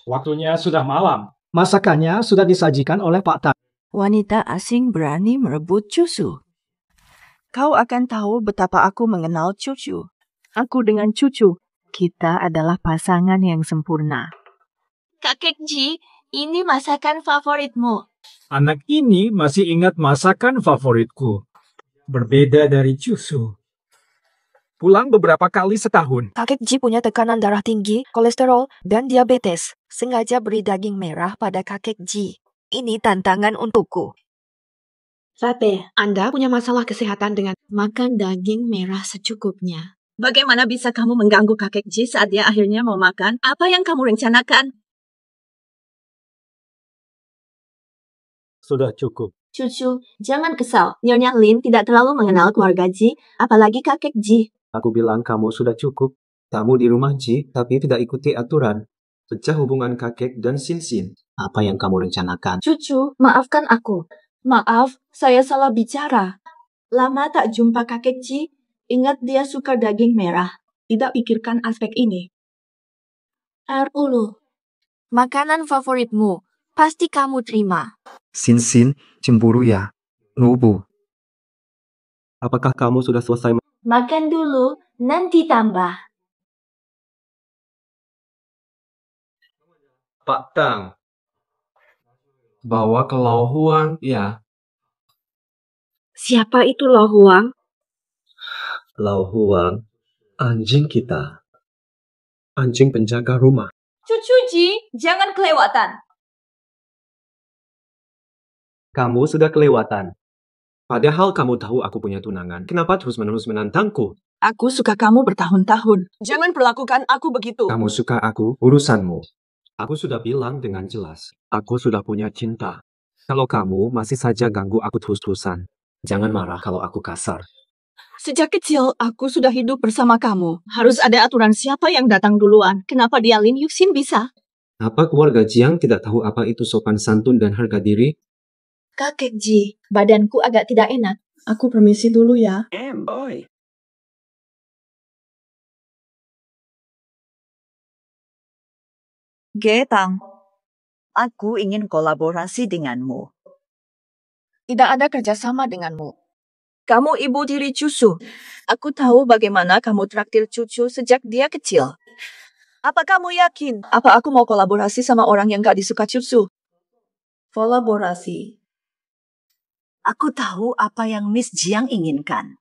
Waktunya sudah malam. Masakannya sudah disajikan oleh Pak Tan. Wanita asing berani merebut cucu. Kau akan tahu betapa aku mengenal cucu. Aku dengan cucu, kita adalah pasangan yang sempurna. Kakek Ji, ini masakan favoritmu. Anak ini masih ingat masakan favoritku. Berbeda dari Cusu. Pulang beberapa kali setahun. Kakek Ji punya tekanan darah tinggi, kolesterol, dan diabetes. Sengaja beri daging merah pada kakek Ji. Ini tantangan untukku. Rape, Anda punya masalah kesehatan dengan makan daging merah secukupnya. Bagaimana bisa kamu mengganggu kakek Ji saat dia akhirnya mau makan? Apa yang kamu rencanakan? Sudah cukup. Cucu, jangan kesal. Nyonya Lin tidak terlalu mengenal keluarga Ji, apalagi kakek Ji. Aku bilang kamu sudah cukup. Kamu di rumah Ji, tapi tidak ikuti aturan. Pecah hubungan kakek dan Sin. Apa yang kamu rencanakan? Cucu, maafkan aku. Maaf, saya salah bicara. Lama tak jumpa kakek Ji, ingat dia suka daging merah. Tidak pikirkan aspek ini. Air ulu. Makanan favoritmu. Pasti kamu terima. Sin, cemburu ya. Nubu. Apakah kamu sudah selesai? Makan dulu, nanti tambah. Pak Tang. Bawa ke Lau Huang, ya. Siapa itu Lau Huang? Lau Huang, anjing kita. Anjing penjaga rumah. Cucu Ji, jangan kelewatan. Kamu sudah kelewatan. Padahal kamu tahu aku punya tunangan. Kenapa terus-menerus menantangku? Aku suka kamu bertahun-tahun. Jangan perlakukan aku begitu. Kamu suka aku, urusanmu. Aku sudah bilang dengan jelas. Aku sudah punya cinta. Kalau kamu masih saja ganggu aku terus-terusan, jangan marah kalau aku kasar. Sejak kecil, aku sudah hidup bersama kamu. Harus ada aturan siapa yang datang duluan. Kenapa dia Lin Yuxin bisa? Apa keluarga Jiang tidak tahu apa itu sopan santun dan harga diri? Kakek Ji, badanku agak tidak enak. Aku permisi dulu ya. Boy. Getang, aku ingin kolaborasi denganmu. Tidak ada kerjasama denganmu. Kamu ibu tiri cucu. Aku tahu bagaimana kamu traktir cucu sejak dia kecil. Apa kamu yakin? Apa aku mau kolaborasi sama orang yang gak disuka cucu? Kolaborasi. Aku tahu apa yang Miss Jiang inginkan.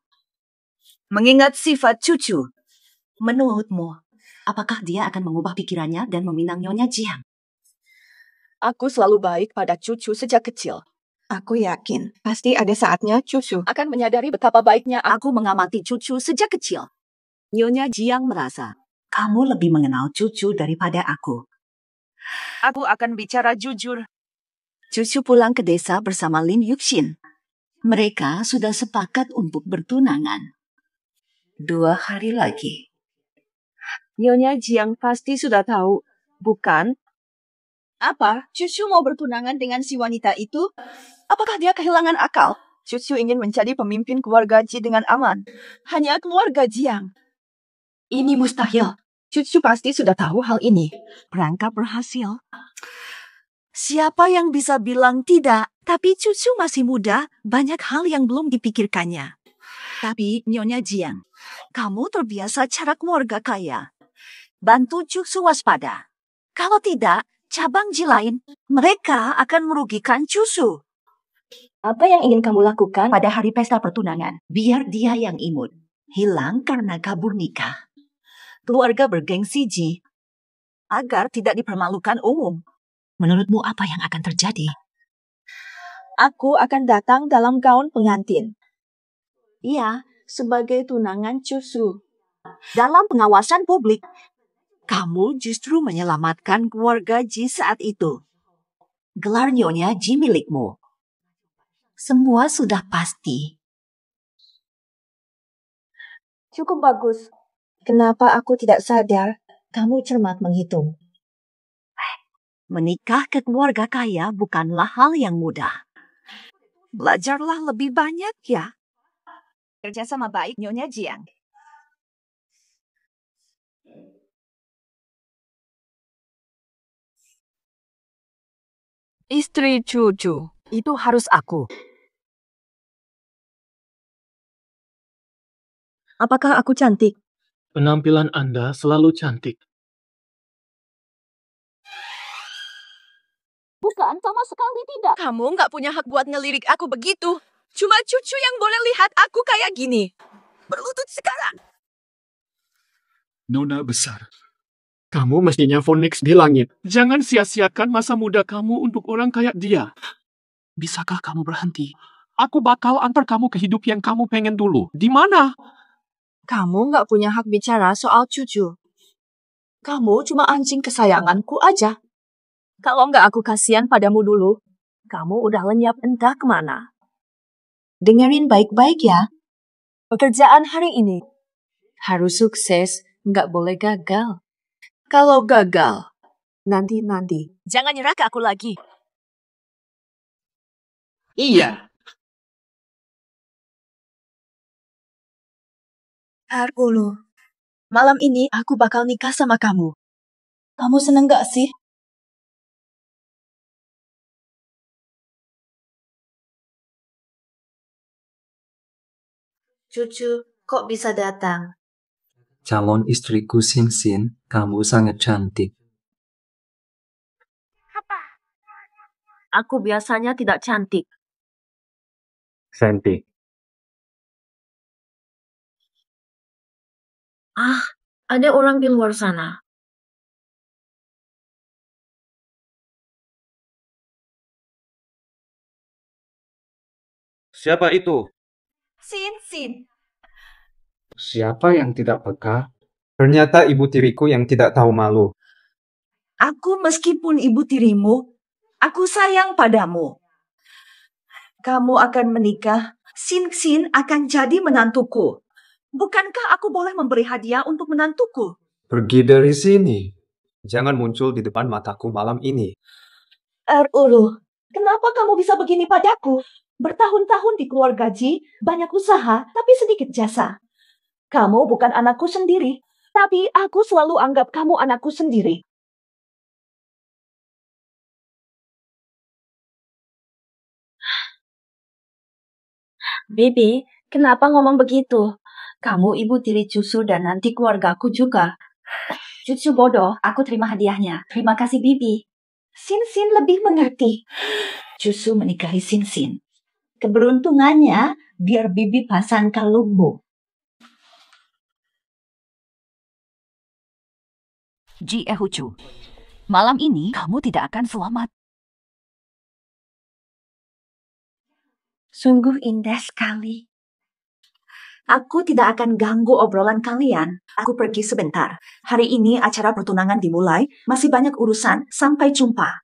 Mengingat sifat cucu. Menurutmu, apakah dia akan mengubah pikirannya dan meminang Nyonya Jiang? Aku selalu baik pada cucu sejak kecil. Aku yakin, pasti ada saatnya cucu akan menyadari betapa baiknya aku mengamati cucu sejak kecil. Nyonya Jiang merasa, kamu lebih mengenal cucu daripada aku. Aku akan bicara jujur. Cucu pulang ke desa bersama Lin Yuxin. Mereka sudah sepakat untuk bertunangan. 2 hari lagi. Nyonya Jiang pasti sudah tahu, bukan? Apa? Cucu mau bertunangan dengan si wanita itu? Apakah dia kehilangan akal? Cucu ingin menjadi pemimpin keluarga Ji dengan aman. Hanya keluarga Jiang. Ini mustahil. Cucu pasti sudah tahu hal ini. Perangkap berhasil. Siapa yang bisa bilang tidak? Tapi cucu masih muda, banyak hal yang belum dipikirkannya. Tapi Nyonya Jiang, kamu terbiasa cara keluarga kaya. Bantu cucu waspada. Kalau tidak, cabang Ji lain, mereka akan merugikan cucu. Apa yang ingin kamu lakukan pada hari pesta pertunangan? Biar dia yang imut. Hilang karena kabur nikah. Keluarga bergengsi Ji. Agar tidak dipermalukan umum. Menurutmu apa yang akan terjadi? Aku akan datang dalam gaun pengantin. Iya, sebagai tunangan cucu. Dalam pengawasan publik. Kamu justru menyelamatkan keluarga Ji saat itu. Gelar Nyonya Ji milikmu. Semua sudah pasti. Cukup bagus. Kenapa aku tidak sadar? Kamu cermat menghitung. Menikah ke keluarga kaya bukanlah hal yang mudah. Belajarlah lebih banyak ya. Kerjasama baik Nyonya Jiang. Istri cucu, itu harus aku. Apakah aku cantik? Penampilan Anda selalu cantik. Bukan, sama sekali tidak. Kamu nggak punya hak buat ngelirik aku begitu. Cuma cucu yang boleh lihat aku kayak gini. Berlutut sekarang. Nona besar. Kamu mestinya Phoenix di langit. Jangan sia-siakan masa muda kamu untuk orang kayak dia. Bisakah kamu berhenti? Aku bakal antar kamu ke hidup yang kamu pengen dulu. Di mana? Kamu nggak punya hak bicara soal cucu. Kamu cuma anjing kesayanganku aja. Kalau nggak aku kasihan padamu dulu, kamu udah lenyap entah kemana. Dengerin baik-baik ya. Pekerjaan hari ini harus sukses, nggak boleh gagal. Kalau gagal, nanti. Jangan nyerah ke aku lagi. Iya. Argolo, malam ini aku bakal nikah sama kamu. Kamu seneng gak sih? Cucu, kok bisa datang? Calon istriku Sinsin, kamu sangat cantik. Aku biasanya tidak cantik. Cantik. Ada orang di luar sana. Siapa itu? Sin. Siapa yang tidak peka? Ternyata ibu tiriku yang tidak tahu malu. Aku meskipun ibu tirimu, aku sayang padamu. Kamu akan menikah, Sin akan jadi menantuku. Bukankah aku boleh memberi hadiah untuk menantuku? Pergi dari sini. Jangan muncul di depan mataku malam ini. Uru, kenapa kamu bisa begini padaku? Bertahun-tahun di keluarga Ji, banyak usaha, tapi sedikit jasa. Kamu bukan anakku sendiri, tapi aku selalu anggap kamu anakku sendiri. Bibi, kenapa ngomong begitu? Kamu ibu tiri Cucu dan nanti keluargaku juga. Cucu bodoh, aku terima hadiahnya. Terima kasih, Bibi. Sin lebih mengerti. Cucu menikahi Sin. Keberuntungannya, biar Bibi pasang kalungmu. Ji Ehucu, malam ini kamu tidak akan selamat. Sungguh indah sekali. Aku tidak akan ganggu obrolan kalian. Aku pergi sebentar. Hari ini acara pertunangan dimulai. Masih banyak urusan. Sampai jumpa.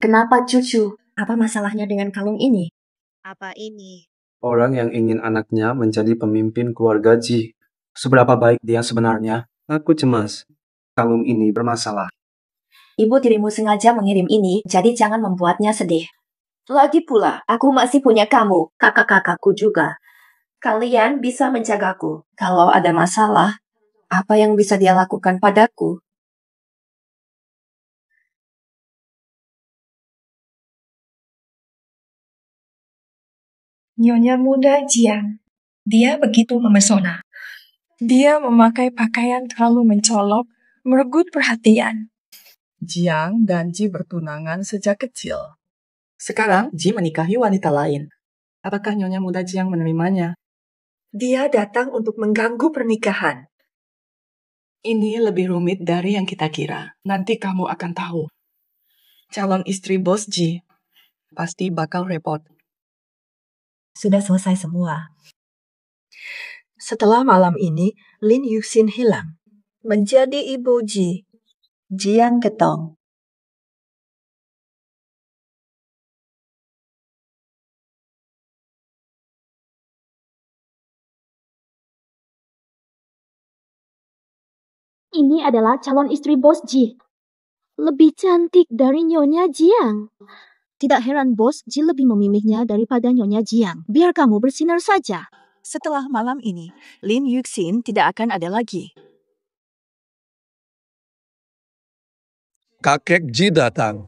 Kenapa Cucu? Apa masalahnya dengan kalung ini? Apa ini? Orang yang ingin anaknya menjadi pemimpin keluarga Ji. Seberapa baik dia sebenarnya? Aku cemas. Kalung ini bermasalah. Ibu tirimu sengaja mengirim ini, jadi jangan membuatnya sedih. Lagi pula, aku masih punya kamu, kakak-kakakku juga. Kalian bisa menjagaku. Kalau ada masalah, apa yang bisa dia lakukan padaku? Nyonya muda Jiang. Dia begitu memesona. Dia memakai pakaian terlalu mencolok, meregut perhatian. Jiang dan Ji bertunangan sejak kecil. Sekarang Ji menikahi wanita lain. Apakah Nyonya muda Jiang menerimanya? Dia datang untuk mengganggu pernikahan. Ini lebih rumit dari yang kita kira. Nanti kamu akan tahu. Calon istri bos Ji pasti bakal repot. Sudah selesai semua. Setelah malam ini, Lin Yuxin hilang. Menjadi Ibu Ji. Jiang Getong. Ini adalah calon istri Bos Ji. Lebih cantik dari Nyonya Jiang. Tidak heran Bos Ji lebih memilihnya daripada Nyonya Jiang. Biar kamu bersinar saja. Setelah malam ini, Lin Yuxin tidak akan ada lagi. Kakek Ji datang.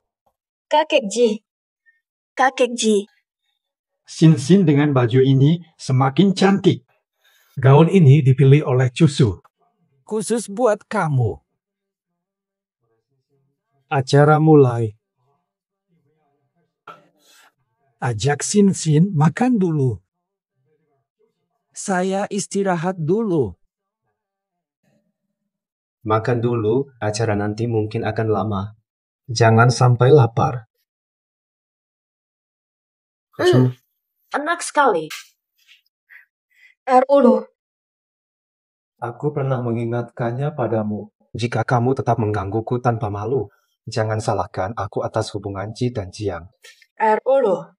Kakek Ji. Kakek Ji. Sinsin dengan baju ini semakin cantik. Gaun ini dipilih oleh Cusu. Khusus buat kamu. Acara mulai. Ajak Sinsin makan dulu. Saya istirahat dulu. Makan dulu, acara nanti mungkin akan lama. Jangan sampai lapar. Enak sekali. Ulu. Aku pernah mengingatkannya padamu. Jika kamu tetap menggangguku tanpa malu, jangan salahkan aku atas hubungan Ji dan Jiang. Ulu.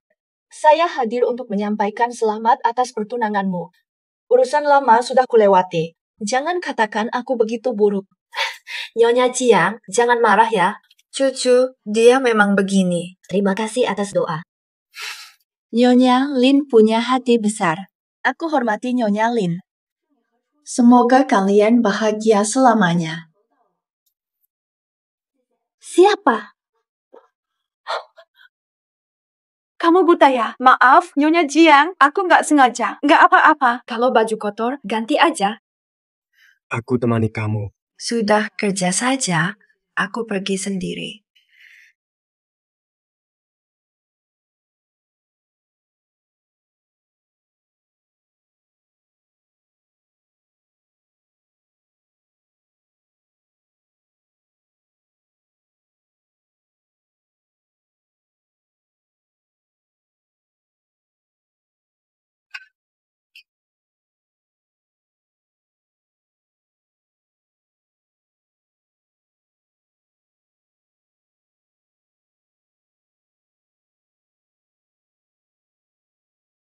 Saya hadir untuk menyampaikan selamat atas pertunanganmu. Urusan lama sudah kulewati. Jangan katakan aku begitu buruk. Nyonya Jiang, jangan marah ya. Cucu, dia memang begini. Terima kasih atas doa. Nyonya Lin punya hati besar. Aku hormati Nyonya Lin. Semoga kalian bahagia selamanya. Siapa? Kamu buta ya? Maaf, Nyonya Jiang. Aku nggak sengaja. Nggak apa-apa. Kalau baju kotor, ganti aja. Aku temani kamu. Sudah kerja saja, aku pergi sendiri.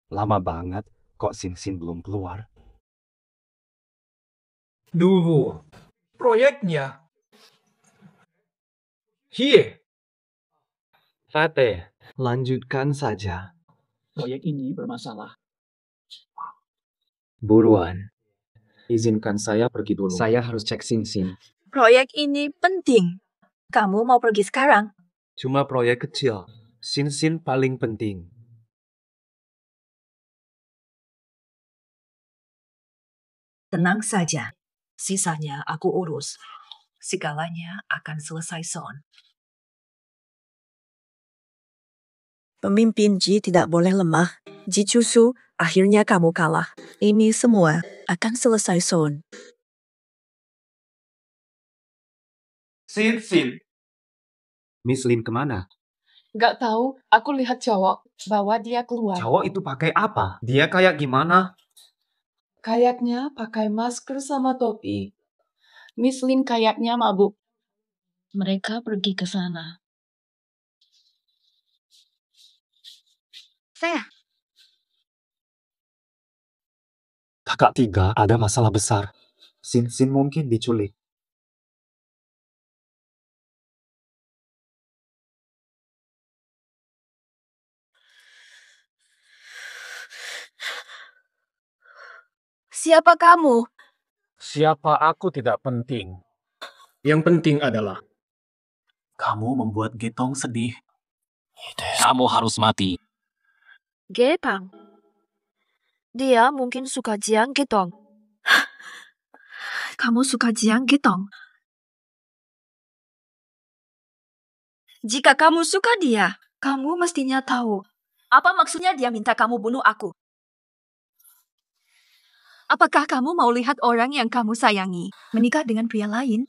Lama banget, kok Sinsin belum keluar? Dulu, proyeknya. Here. Fate, lanjutkan saja. Proyek ini bermasalah. Buruan. Izinkan saya pergi dulu. Saya harus cek Sinsin. Proyek ini penting. Kamu mau pergi sekarang? Cuma proyek kecil. Sinsin paling penting. Tenang saja. Sisanya aku urus. Segalanya akan selesai son. Pemimpin Ji tidak boleh lemah. Ji Cusu, akhirnya kamu kalah. Ini semua akan selesai son. Sinsin. Miss Lin kemana? Nggak tahu, aku lihat cowok. Bawa dia keluar. Cowok itu pakai apa? Dia kayak gimana? Kayaknya pakai masker sama topi. Miss Lin kayaknya mabuk. Mereka pergi ke sana. Saya. Kakak tiga ada masalah besar. Sinsin mungkin diculik. Siapa kamu? Siapa aku tidak penting. Yang penting adalah Kamu membuat Getong sedih. Kamu harus mati. Gepang. Dia mungkin suka Jiang Getong. Kamu suka Jiang Getong? Jika kamu suka dia, kamu mestinya tahu. Apa maksudnya dia minta kamu bunuh aku? Apakah kamu mau lihat orang yang kamu sayangi menikah dengan pria lain?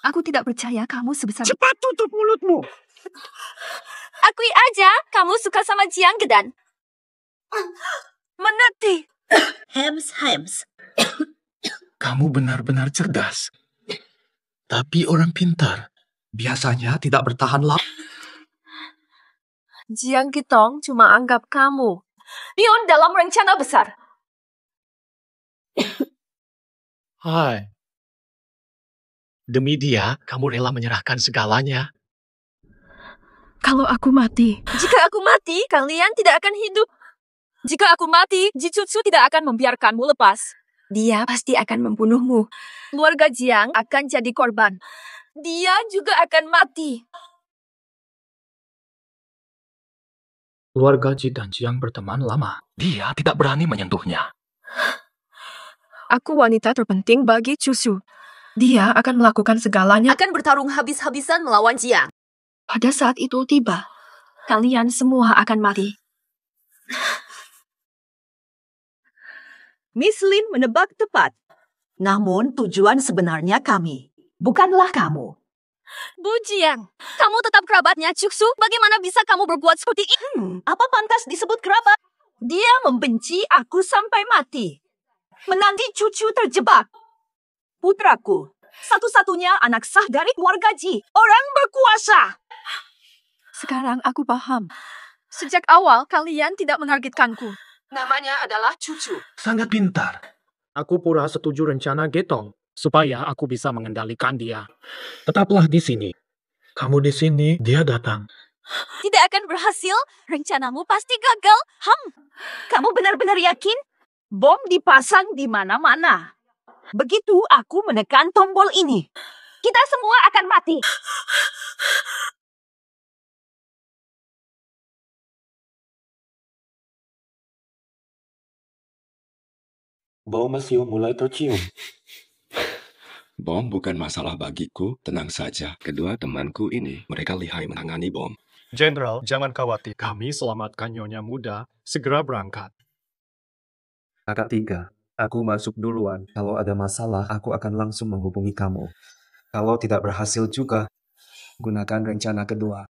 Aku tidak percaya kamu sebesar... Cepat tutup mulutmu! Akui aja, kamu suka sama Jiang Gedan. Mengerti? Hems. Kamu benar-benar cerdas. Tapi orang pintar biasanya tidak bertahan lama. Jiang Gitong cuma anggap kamu pion dalam rencana besar. Hai. Demi dia, kamu rela menyerahkan segalanya. Kalau aku mati. Jika aku mati, kalian tidak akan hidup. Jika aku mati, Jijutsu tidak akan membiarkanmu lepas. Dia pasti akan membunuhmu. Keluarga Jiang akan jadi korban. Dia juga akan mati. Keluarga Ji dan Jiang berteman lama. Dia tidak berani menyentuhnya. Aku wanita terpenting bagi Cusu. Dia akan melakukan segalanya. Akan bertarung habis-habisan melawan Jiang. Pada saat itu tiba, kalian semua akan mati. Miss Lin menebak tepat. Namun tujuan sebenarnya kami, bukanlah kamu. Bu Jiang, kamu tetap kerabatnya Cusu. Bagaimana bisa kamu berbuat seperti ini? Apa pantas disebut kerabat? Dia membenci aku sampai mati. Menanti cucu terjebak. Putraku, satu-satunya anak sah dari keluarga Ji, orang berkuasa. Sekarang aku paham. Sejak awal kalian tidak menargetkanku. Namanya adalah Cucu. Sangat pintar. Aku pura setuju rencana Getong supaya aku bisa mengendalikan dia. Tetaplah di sini. Kamu di sini, dia datang. Tidak akan berhasil. Rencanamu pasti gagal. Kamu benar-benar yakin? Bom dipasang di mana-mana. Begitu aku menekan tombol ini, kita semua akan mati. Bau mesiu mulai tercium. Bom bukan masalah bagiku, tenang saja. Kedua temanku ini, mereka lihai menangani bom. Jenderal, jangan khawatir. Kami selamatkan Nyonya Muda. Segera berangkat. Kakak 3, aku masuk duluan. Kalau ada masalah, aku akan langsung menghubungi kamu. Kalau tidak berhasil juga, gunakan rencana kedua.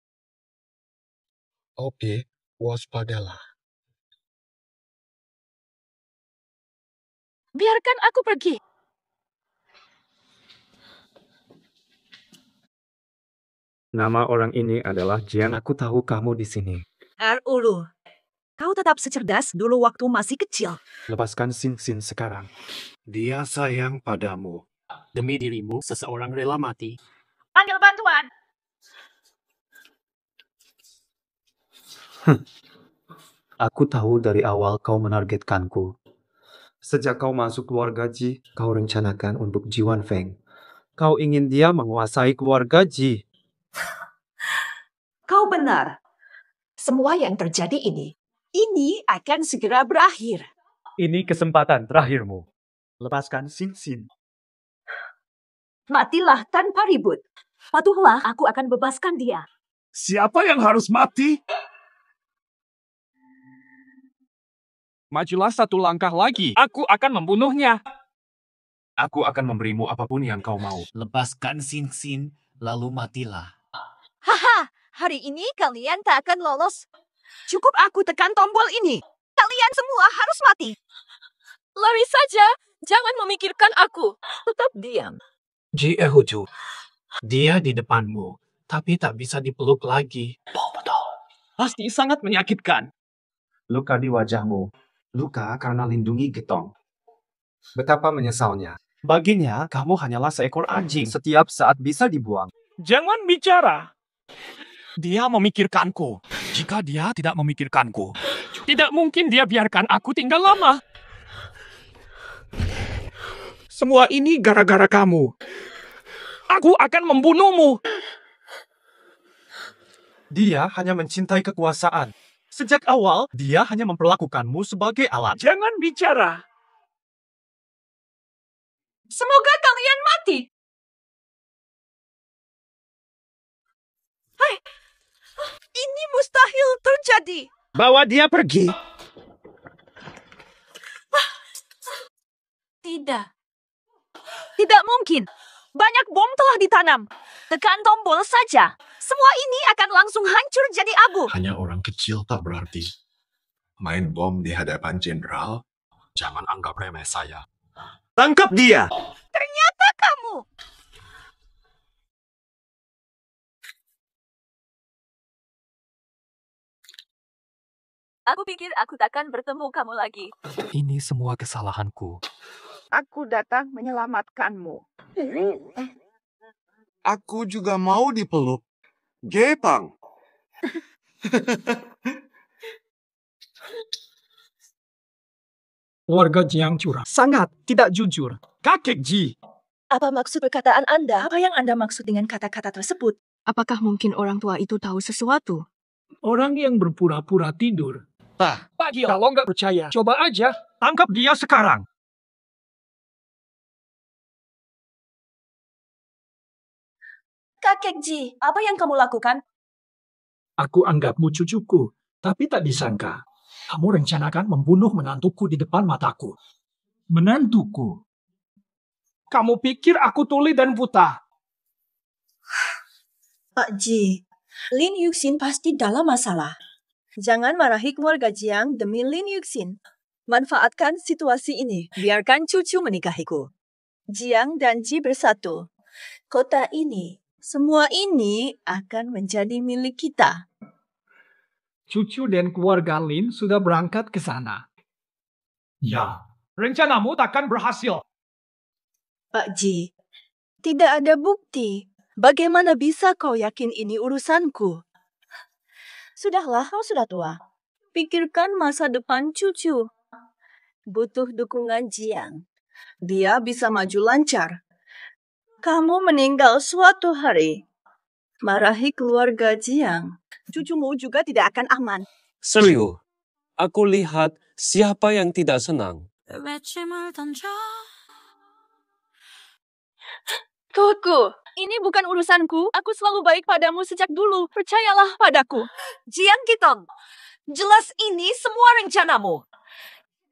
Oke, waspadalah. Biarkan aku pergi. Nama orang ini adalah Jian. Aku tahu kamu di sini. Ulu, kau tetap secerdas dulu waktu masih kecil. Lepaskan Sin sekarang. Dia sayang padamu. Demi dirimu, seseorang rela mati. Panggil bantuan. Aku tahu dari awal kau menargetkanku. Sejak kau masuk keluarga Ji, kau rencanakan untuk Ji Wanfeng. Kau ingin dia menguasai keluarga Ji. Kau benar. Semua yang terjadi ini akan segera berakhir. Ini kesempatan terakhirmu. Lepaskan Sin. Matilah tanpa ribut. Patuhlah, aku akan bebaskan dia. Siapa yang harus mati? Majulah satu langkah lagi. Aku akan membunuhnya. Aku akan memberimu apapun yang kau mau. Lepaskan Sin, lalu matilah. Haha, hari ini kalian tak akan lolos. Cukup aku tekan tombol ini. Kalian semua harus mati. Lari saja. Jangan memikirkan aku. Tetap diam. Ji Ehuju, dia di depanmu, tapi tak bisa dipeluk lagi. Pasti sangat menyakitkan. Luka di wajahmu. Luka karena lindungi Getong. Betapa menyesalnya. Baginya, kamu hanyalah seekor anjing. Setiap saat bisa dibuang. Jangan bicara. Dia memikirkanku. Jika dia tidak memikirkanku, Tidak mungkin dia biarkan aku tinggal lama. Semua ini gara-gara kamu. Aku akan membunuhmu. Dia hanya mencintai kekuasaan. Sejak awal, dia hanya memperlakukanmu sebagai alat. Jangan bicara. Semoga kalian mati. Hai, ini mustahil terjadi. Bawa dia pergi. Tidak. Tidak mungkin. Banyak bom telah ditanam. Tekan tombol saja. Semua ini akan langsung hancur jadi abu. Hanya orang kecil tak berarti. Main bom di hadapan jenderal? Jangan anggap remeh saya. Tangkap dia! Ternyata kamu! Aku pikir aku takkan bertemu kamu lagi. Ini semua kesalahanku. Aku datang menyelamatkanmu. Aku juga mau dipeluk. Jepang. Keluarga Jiang curang. Sangat tidak jujur. Kakek Ji. Apa maksud perkataan Anda? Apa yang Anda maksud dengan kata-kata tersebut? Apakah mungkin orang tua itu tahu sesuatu? Orang yang berpura-pura tidur. Pak Gio, kalau nggak percaya, coba aja. Tangkap dia sekarang. Kakek Ji, apa yang kamu lakukan? Aku anggapmu cucuku, tapi tak disangka. Kamu rencanakan membunuh menantuku di depan mataku. Menantuku? Kamu pikir aku tuli dan buta? Pak Ji, Lin Yuxin pasti dalam masalah. Jangan marahi keluarga Jiang demi Lin Yuxin. Manfaatkan situasi ini. Biarkan cucu menikahiku. Jiang dan Ji bersatu. Kota ini, semua ini akan menjadi milik kita. Cucu dan keluarga Lin sudah berangkat ke sana. Ya, rencanamu takkan berhasil. Pak Ji, tidak ada bukti. Bagaimana bisa kau yakin ini urusanku? Sudahlah, kau sudah tua. Pikirkan masa depan cucu. Butuh dukungan Jiang. Dia bisa maju lancar. Kamu meninggal suatu hari. Marahi keluarga Jiang. Cucumu juga tidak akan aman. Serius, aku lihat siapa yang tidak senang. Tuku, ini bukan urusanku. Aku selalu baik padamu sejak dulu. Percayalah padaku. Jiang Kitong, jelas ini semua rencanamu.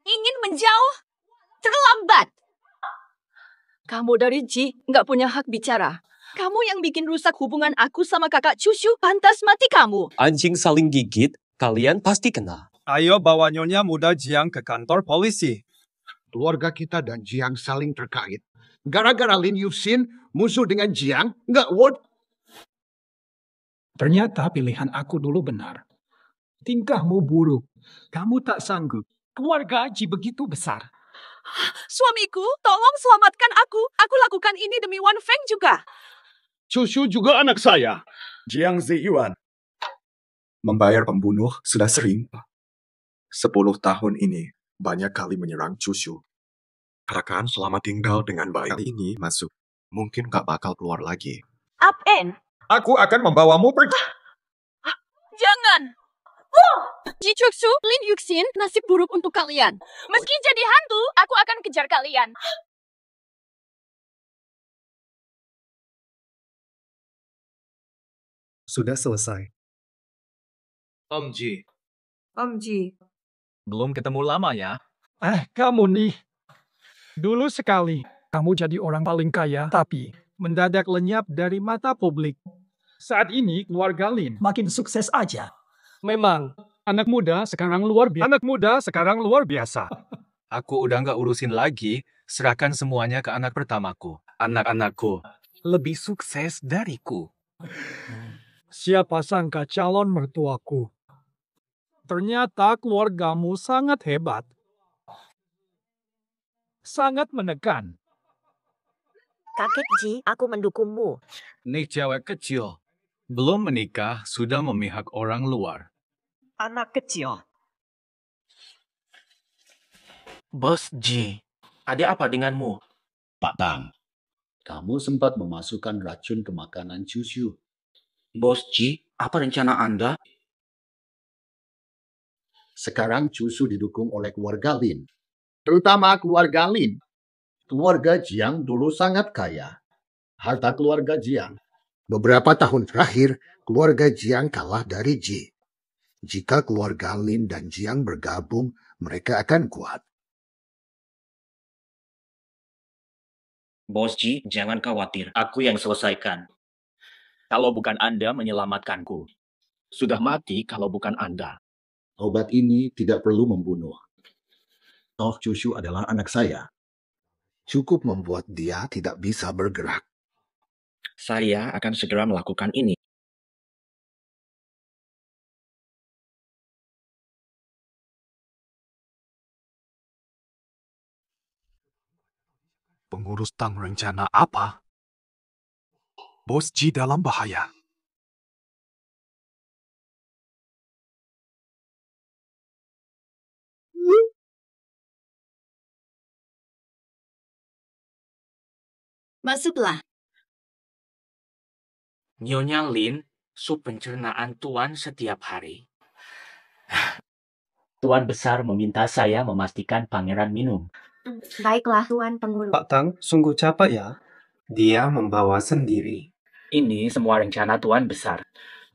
Ingin menjauh? Terlambat. Kamu dari Ji nggak punya hak bicara. Kamu yang bikin rusak hubungan aku sama kakak cucu, pantas mati kamu. Anjing saling gigit, kalian pasti kena. Ayo bawa Nyonya Muda Jiang ke kantor polisi. Keluarga kita dan Jiang saling terkait. Gara-gara Lin Yuxin musuh dengan Jiang, nggak worth. Ternyata pilihan aku dulu benar. Tingkahmu buruk. Kamu tak sanggup. Keluarga Ji begitu besar. Suamiku, tolong selamatkan aku. Aku lakukan ini demi Wan Feng juga. Cucu juga anak saya. Jiang Ziyuan. Membayar pembunuh sudah sering. 10 tahun ini banyak kali menyerang cucu. Harapkan selama tinggal dengan baik. Kali ini masuk. Mungkin gak bakal keluar lagi. Apen. Aku akan membawamu pergi. Jangan. Ji Chuksu, Lin Yuxin, nasib buruk untuk kalian. Meski jadi hantu, aku akan kejar kalian. Sudah selesai. Om Ji, Om Ji. belum ketemu lama ya. Kamu nih. Dulu sekali, kamu jadi orang paling kaya, tapi mendadak lenyap dari mata publik. Saat ini, keluarga Lin makin sukses aja. Memang, Anak muda sekarang luar biasa. Aku udah nggak urusin lagi, serahkan semuanya ke anak pertamaku. Anak-anakku lebih sukses dariku. Siapa sangka calon mertuaku. Ternyata keluargamu sangat hebat. Sangat menekan. Kakek Ji, aku mendukungmu. Nih cewek kecil, belum menikah sudah memihak orang luar. Anak kecil. Bos Ji, ada apa denganmu? Pak Tang, kamu sempat memasukkan racun ke makanan cucu. Bos Ji, apa rencana Anda? Sekarang cucu didukung oleh keluarga Lin. Terutama keluarga Lin. Keluarga Jiang dulu sangat kaya. Harta keluarga Jiang. Beberapa tahun terakhir, keluarga Jiang kalah dari Ji. Jika keluarga Lin dan Jiang bergabung, mereka akan kuat. Bos Ji, jangan khawatir. Aku yang selesaikan. Kalau bukan Anda menyelamatkanku. Sudah mati kalau bukan Anda. Obat ini tidak perlu membunuh. Toh Cucu adalah anak saya. Cukup membuat dia tidak bisa bergerak. Saya akan segera melakukan ini. Pengurus Tang rencana apa? Bos Ji dalam bahaya. Masuklah. Nyonya Lin, sup pencernaan Tuan setiap hari. Tuan Besar meminta saya memastikan pangeran minum. Baiklah, Tuan Penghulu. Pak Tang, sungguh capek ya. Dia membawa sendiri. Ini semua rencana Tuan Besar.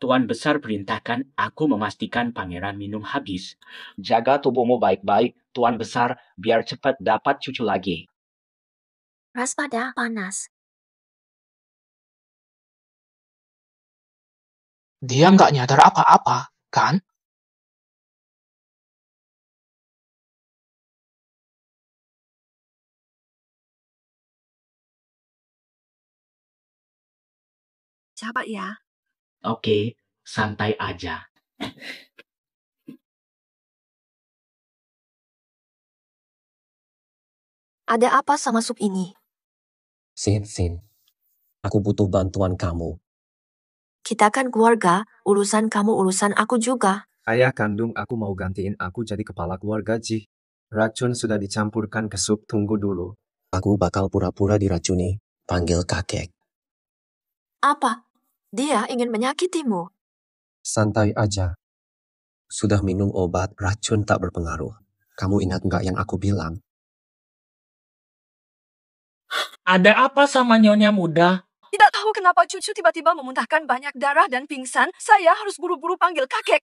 Tuan Besar perintahkan aku memastikan pangeran minum habis. Jaga tubuhmu baik-baik, Tuan Besar, biar cepat dapat cucu lagi. Waspada, panas. Dia nggak nyadar apa-apa, kan? Coba ya. Oke, santai aja. Ada apa sama sup ini? Sin, aku butuh bantuan kamu. Kita kan keluarga, urusan kamu urusan aku juga. Ayah kandung aku mau gantiin aku jadi kepala keluarga Ji. Racun sudah dicampurkan ke sup, tunggu dulu. Aku bakal pura-pura diracuni. Panggil kakek. Apa? Dia ingin menyakitimu. Santai aja. Sudah minum obat, racun tak berpengaruh. Kamu ingat nggak yang aku bilang? Ada apa sama Nyonya Muda? Tidak tahu kenapa Cucu tiba-tiba memuntahkan banyak darah dan pingsan. Saya harus buru-buru panggil kakek.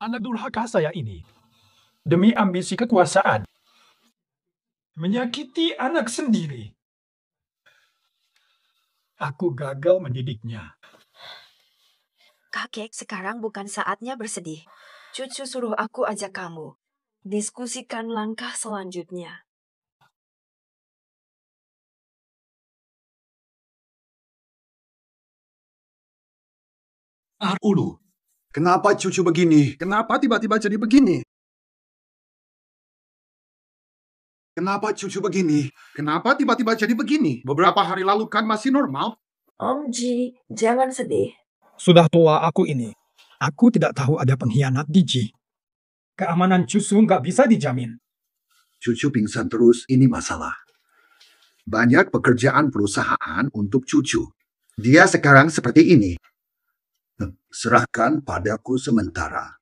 Anak durhaka saya ini, demi ambisi kekuasaan, menyakiti anak sendiri. Aku gagal mendidiknya. Kakek, sekarang bukan saatnya bersedih. Cucu suruh aku ajak kamu. Diskusikan langkah selanjutnya. Ulu, kenapa Cucu begini? Kenapa tiba-tiba jadi begini? Kenapa Cucu begini? Kenapa tiba-tiba jadi begini? Beberapa hari lalu kan masih normal. Om Ji, jangan sedih. Sudah tua aku ini. Aku tidak tahu ada pengkhianat di Ji. Keamanan Cucu nggak bisa dijamin. Cucu pingsan terus, ini masalah. Banyak pekerjaan perusahaan untuk Cucu. Dia sekarang seperti ini. Serahkan padaku sementara.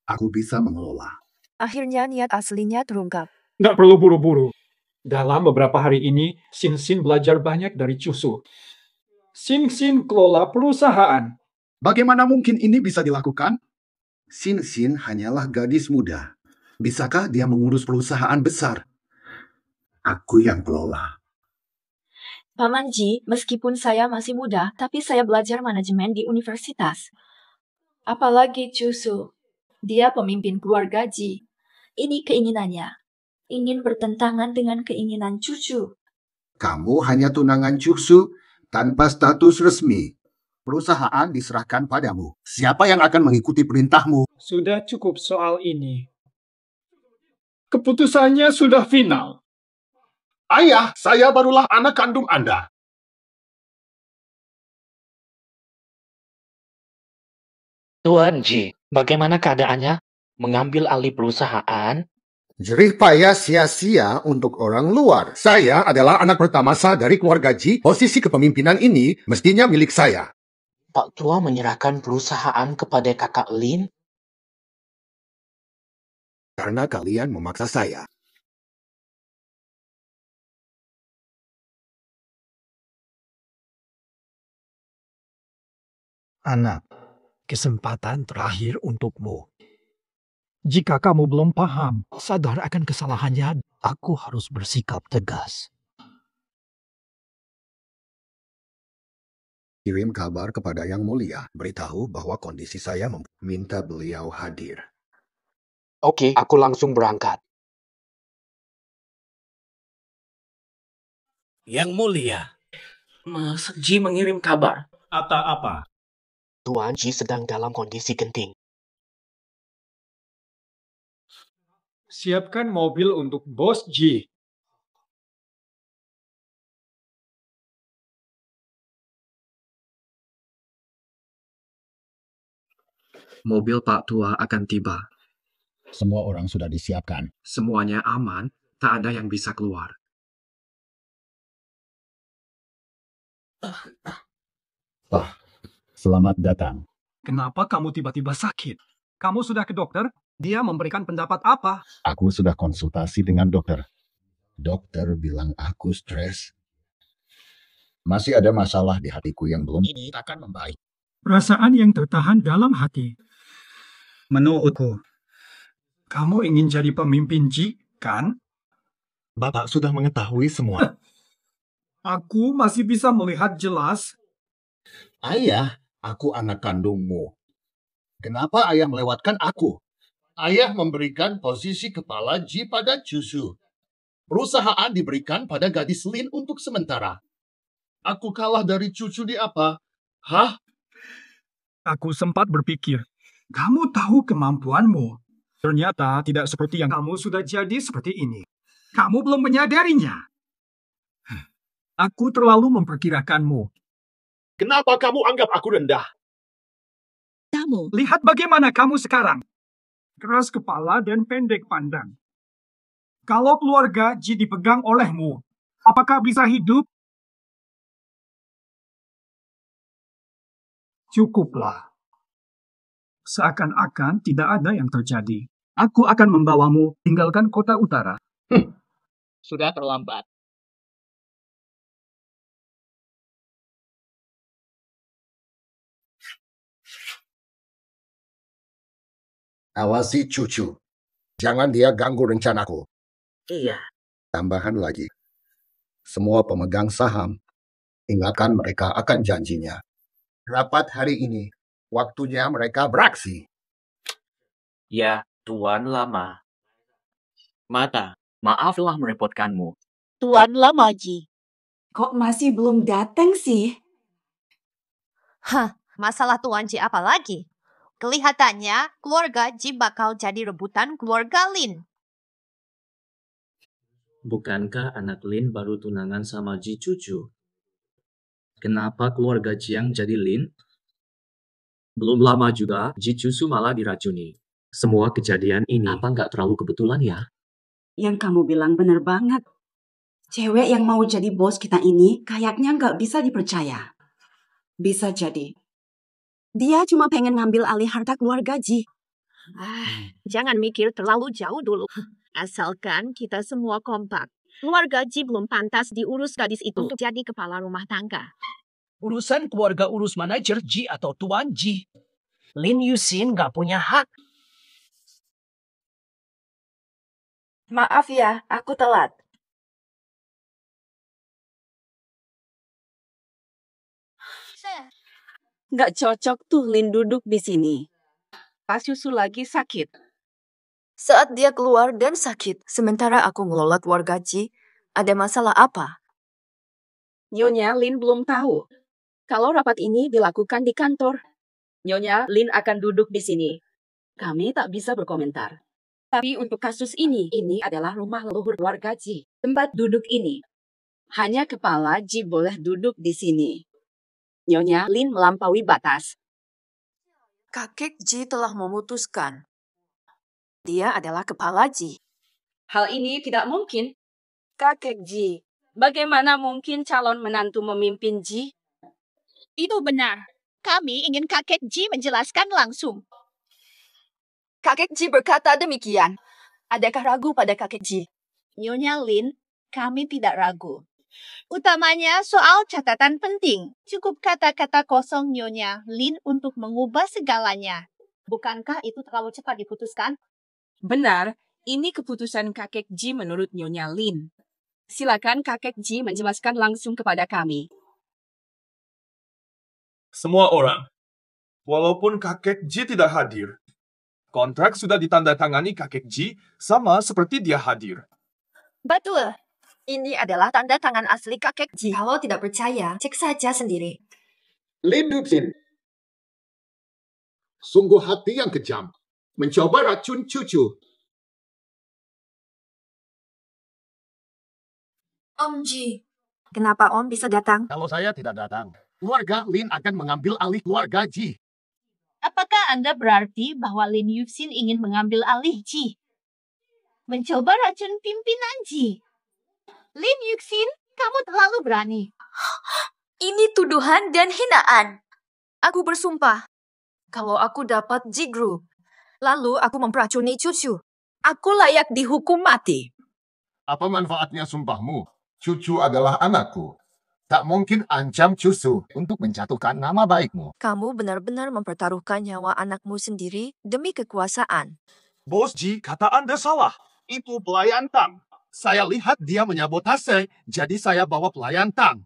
Aku bisa mengelola. Akhirnya niat aslinya terungkap. Nggak perlu buru-buru. Dalam beberapa hari ini, Sin belajar banyak dari Cucu. Sin kelola perusahaan. Bagaimana mungkin ini bisa dilakukan? Sin hanyalah gadis muda. Bisakah dia mengurus perusahaan besar? Aku yang kelola. Paman Ji, meskipun saya masih muda, tapi saya belajar manajemen di universitas. Apalagi Cucu. Dia pemimpin keluarga Ji. Ini keinginannya. Ingin bertentangan dengan keinginan Cucu. Kamu hanya tunangan Cucu tanpa status resmi. Perusahaan diserahkan padamu. Siapa yang akan mengikuti perintahmu? Sudah cukup soal ini. Keputusannya sudah final. Ayah, saya barulah anak kandung Anda. Tuan Ji, bagaimana keadaannya? Mengambil alih perusahaan? Jerih payah sia-sia untuk orang luar. Saya adalah anak pertama dari keluarga Ji. Posisi kepemimpinan ini mestinya milik saya. Pak Tua menyerahkan perusahaan kepada kakak Lin? Karena kalian memaksa saya. Anak, kesempatan terakhir untukmu. Jika kamu belum paham, sadar akan kesalahannya, aku harus bersikap tegas. Kirim kabar kepada Yang Mulia, beritahu bahwa kondisi saya minta beliau hadir. Oke, aku langsung berangkat. Yang Mulia, Mas Ji mengirim kabar. apa? Tuan Ji sedang dalam kondisi genting. Siapkan mobil untuk Bos Ji. Mobil Pak Tua akan tiba. Semua orang sudah disiapkan. Semuanya aman, tak ada yang bisa keluar. Selamat datang. Kenapa kamu tiba-tiba sakit? Kamu sudah ke dokter? Dia memberikan pendapat apa? Aku sudah konsultasi dengan dokter. Dokter bilang aku stres. Masih ada masalah di hatiku yang belum ini akan membaik. Perasaan yang tertahan dalam hati. Menurutku, kamu ingin jadi pemimpin Ji, kan? Bapak sudah mengetahui semua. Aku masih bisa melihat jelas. Ayah, aku anak kandungmu. Kenapa ayah melewatkan aku? Ayah memberikan posisi kepala Ji pada Cusu. Perusahaan diberikan pada gadis Lin untuk sementara. Aku kalah dari cucu di apa? Hah? Aku sempat berpikir, kamu tahu kemampuanmu. Ternyata tidak seperti yang kamu sudah jadi seperti ini. Kamu belum menyadarinya. Aku terlalu memperkirakanmu. Kenapa kamu anggap aku rendah? Kamu. Lihat bagaimana kamu sekarang. Keras kepala dan pendek pandang. Kalau keluarga Ji dipegang olehmu, apakah bisa hidup? Cukuplah. Seakan-akan tidak ada yang terjadi. Aku akan membawamu tinggalkan kota utara. Sudah terlambat. Awasi cucu. Jangan dia ganggu rencanaku. Iya. Tambahan lagi. Semua pemegang saham, ingatkan mereka akan janjinya. Rapat hari ini, waktunya mereka beraksi. Ya, Tuan Lama. Mata, maaf telah merepotkanmu. Tuan Lama Ji. Kok masih belum datang sih? Hah, masalah Tuan Ji apa lagi? Kelihatannya keluarga Ji bakal jadi rebutan keluarga Lin. Bukankah anak Lin baru tunangan sama Ji Cucu? Kenapa keluarga Jiang jadi Lin? Belum lama juga, Ji Cucu malah diracuni. Semua kejadian ini apa nggak terlalu kebetulan ya? Yang kamu bilang benar banget. Cewek yang mau jadi bos kita ini kayaknya nggak bisa dipercaya. Bisa jadi. Dia cuma pengen ngambil alih harta keluarga Ji. Jangan mikir terlalu jauh dulu. Asalkan kita semua kompak. Keluarga Ji belum pantas diurus gadis itu untuk jadi kepala rumah tangga. Urusan keluarga urus manajer Ji atau Tuan Ji. Lin Yusin nggak punya hak. Maaf ya, aku telat. Nggak cocok tuh Lin duduk di sini. Pas Susu lagi sakit. Saat dia keluar dan sakit, sementara aku ngelola keluarga Ji, ada masalah apa? Nyonya Lin belum tahu kalau rapat ini dilakukan di kantor. Nyonya Lin akan duduk di sini. Kami tak bisa berkomentar. Tapi untuk kasus ini adalah rumah leluhur keluarga Ji. Tempat duduk ini. Hanya kepala Ji boleh duduk di sini. Nyonya Lin melampaui batas. Kakek Ji telah memutuskan. Dia adalah kepala Ji. Hal ini tidak mungkin. Kakek Ji, bagaimana mungkin calon menantu memimpin Ji? Itu benar. Kami ingin kakek Ji menjelaskan langsung. Kakek Ji berkata demikian. Adakah ragu pada kakek Ji? Nyonya Lin, kami tidak ragu. Utamanya soal catatan penting. Cukup kata-kata kosong Nyonya Lin untuk mengubah segalanya. Bukankah itu terlalu cepat diputuskan? Benar, ini keputusan kakek Ji menurut Nyonya Lin. Silakan kakek Ji menjelaskan langsung kepada kami. Semua orang, walaupun kakek Ji tidak hadir, kontrak sudah ditandatangani kakek Ji sama seperti dia hadir. Betul. Ini adalah tanda tangan asli kakek Ji. Kalau tidak percaya, cek saja sendiri. Lin Yuxin, sungguh hati yang kejam. Mencoba racun cucu. Om Ji, kenapa Om bisa datang? Kalau saya tidak datang, keluarga Lin akan mengambil alih keluarga Ji. Apakah Anda berarti bahwa Lin Yuxin ingin mengambil alih Ji? Mencoba racun pimpinan Ji? Lin Yuxin, kamu terlalu berani. Ini tuduhan dan hinaan. Aku bersumpah, kalau aku dapat Ji Group, lalu aku memperacuni cucu, aku layak dihukum mati. Apa manfaatnya sumpahmu? Cucu adalah anakku. Tak mungkin ancam cucu untuk menjatuhkan nama baikmu. Kamu benar-benar mempertaruhkan nyawa anakmu sendiri demi kekuasaan. Bos Ji, kata Anda salah. Itu pelayan Tang. Saya lihat dia menyabotase, jadi saya bawa pelayan Tang.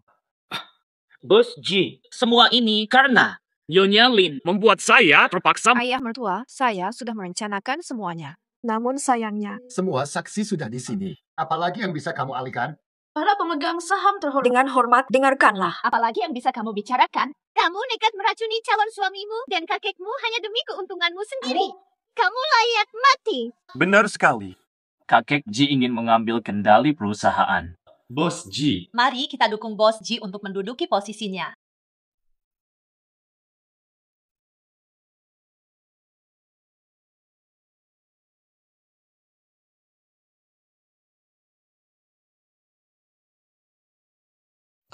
Bos Ji, semua ini karena Nyonya Lin membuat saya terpaksa. Ayah mertua, saya sudah merencanakan semuanya. Namun sayangnya, Semua saksi sudah di sini. Apalagi yang bisa kamu alihkan? para pemegang saham terhormat. Dengan hormat, dengarkanlah. Apalagi yang bisa kamu bicarakan? Kamu nekat meracuni calon suamimu dan kakekmu hanya demi keuntunganmu sendiri. Kamu layak mati. Benar sekali. Kakek Ji ingin mengambil kendali perusahaan. Bos Ji, Mari kita dukung Bos Ji untuk menduduki posisinya.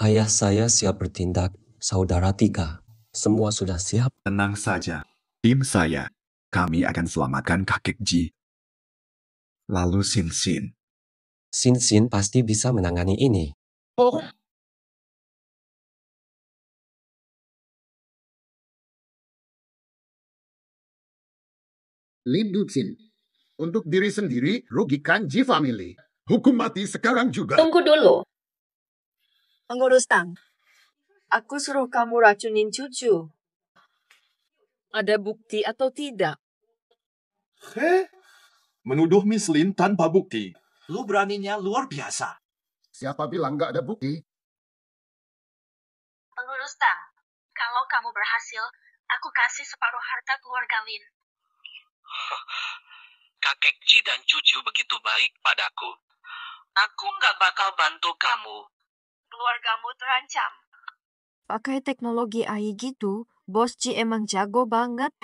Ayah saya siap bertindak, saudara Tika. Semua sudah siap. Tenang saja, tim saya. Kami akan selamatkan kakek Ji. Lalu Sin. Sin pasti bisa menangani ini. Oh. Lin Yuxin, untuk diri sendiri, rugikan Ji Family. Hukum mati sekarang juga. Tunggu dulu. Pengurus Tang, aku suruh kamu racunin cucu. Ada bukti atau tidak? Menuduh Miss Lin tanpa bukti. Lu beraninya luar biasa. Siapa bilang nggak ada bukti? Pengurus Tang, kalau kamu berhasil, aku kasih separuh harta keluarga Lin. Kakek Ji dan cucu begitu baik padaku. Aku nggak bakal bantu kamu. Keluargamu terancam. Pakai teknologi AI gitu, Bos Ji emang jago banget.